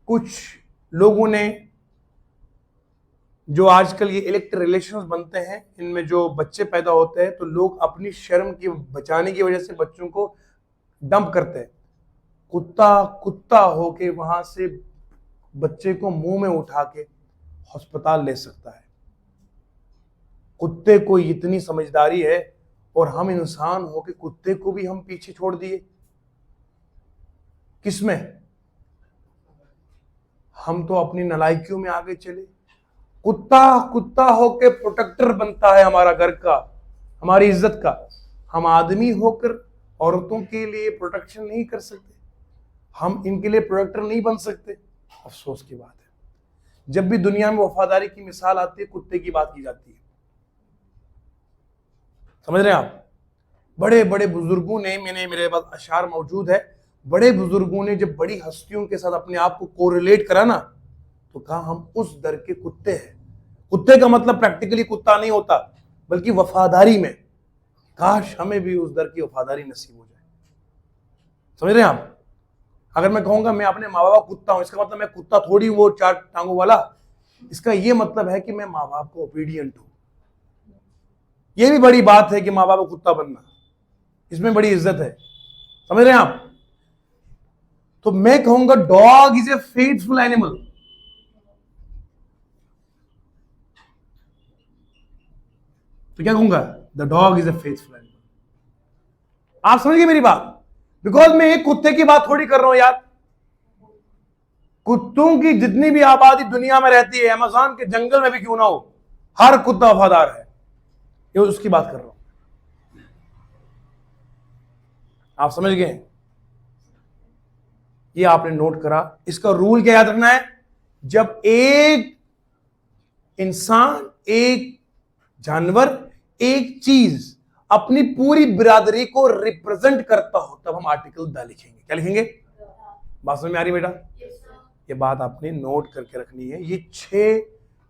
कुछ लोगों ने जो आजकल ये इलेक्ट्रिक रिलेशंस बनते हैं, इनमें जो बच्चे पैदा होते हैं, तो लोग अपनी शर्म की बचाने की वजह से बच्चों को डंप करते हैं। कुत्ता कुत्ता होके वहां से बच्चे को मुंह में उठा के अस्पताल ले सकता है। कुत्ते को इतनी समझदारी है, और हम इंसान होके कुत्ते को भी हम पीछे छोड़ दिए। किसमें? हम तो अपनी नालायकियों में आगे चले। कुत्ता कुत्ता होके प्रोटेक्टर बनता है हमारा घर का, हमारी इज्जत का। हम आदमी होकर औरतों के लिए प्रोटेक्शन नहीं कर सकते, हम इनके लिए प्रोटेक्टर नहीं बन सकते। अफसोस की बात है, जब भी दुनिया में वफादारी की मिसाल आती है, कुत्ते की बात की जाती है। समझ रहे हैं आप? बड़े बड़े बुजुर्गों ने, मेरे पास अशार मौजूद है, बड़े बुजुर्गों ने जब बड़ी हस्तियों के साथ अपने आप को कोरिलेट करा ना, तो कहा हम उस दर के कुत्ते हैं। कुत्ते का मतलब प्रैक्टिकली कुत्ता नहीं होता, बल्कि वफादारी में। काश हमें भी उस दर की वफादारी नसीब हो जाए। समझ रहे हैं आप? अगर मैं कहूंगा मैं अपने माँ बाप का कुत्ता हूं, इसका मतलब मैं कुत्ता थोड़ी वो 4 टांगों वाला। इसका ये मतलब है कि मैं माँ बाप को ओबीडियंट हूं। ये भी बड़ी बात है कि माँ बाप को कुत्ता बनना, इसमें बड़ी इज्जत है। समझ रहे हैं आप? तो मैं कहूंगा dog is a faithful animal. तो क्या कहूंगा? The dog is a faithful animal. आप समझिए मेरी बात, बिकॉज मैं एक कुत्ते की बात थोड़ी कर रहा हूं यार। कुत्तों की जितनी भी आबादी दुनिया में रहती है, अमेज़न के जंगल में भी क्यों ना हो, हर कुत्ता वफादार है। ये उसकी बात कर रहा हूं। आप समझ गए? ये आपने नोट करा। इसका रूल क्या याद रखना है? जब एक इंसान, एक जानवर, एक चीज अपनी पूरी बिरादरी को रिप्रेजेंट करता हो, तब हम आर्टिकल द लिखेंगे। क्या लिखेंगे? बात समझ में आ रही बेटा? ये बात आपने नोट करके रखनी है। ये 6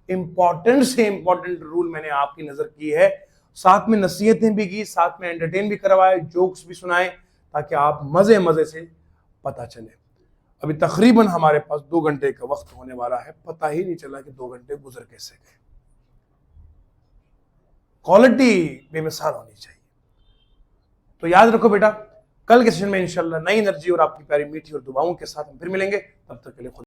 इंपॉर्टेंट से इंपॉर्टेंट रूल मैंने आपकी नजर की है, साथ में नसीहतें भी की, साथ में एंटरटेन भी करवाए, जोक्स भी सुनाए, ताकि आप मजे मजे से पता चले। अभी तकरीबन हमारे पास 2 घंटे का वक्त होने वाला है, पता ही नहीं चला कि 2 घंटे गुजर कैसे गए। क्वालिटी बेमिसाल होनी चाहिए। तो याद रखो बेटा, कल के सेशन में इंशाल्लाह नई एनर्जी और आपकी प्यारी मीठी और दुआओं के साथ हम फिर मिलेंगे। तब तक के लिए खुदा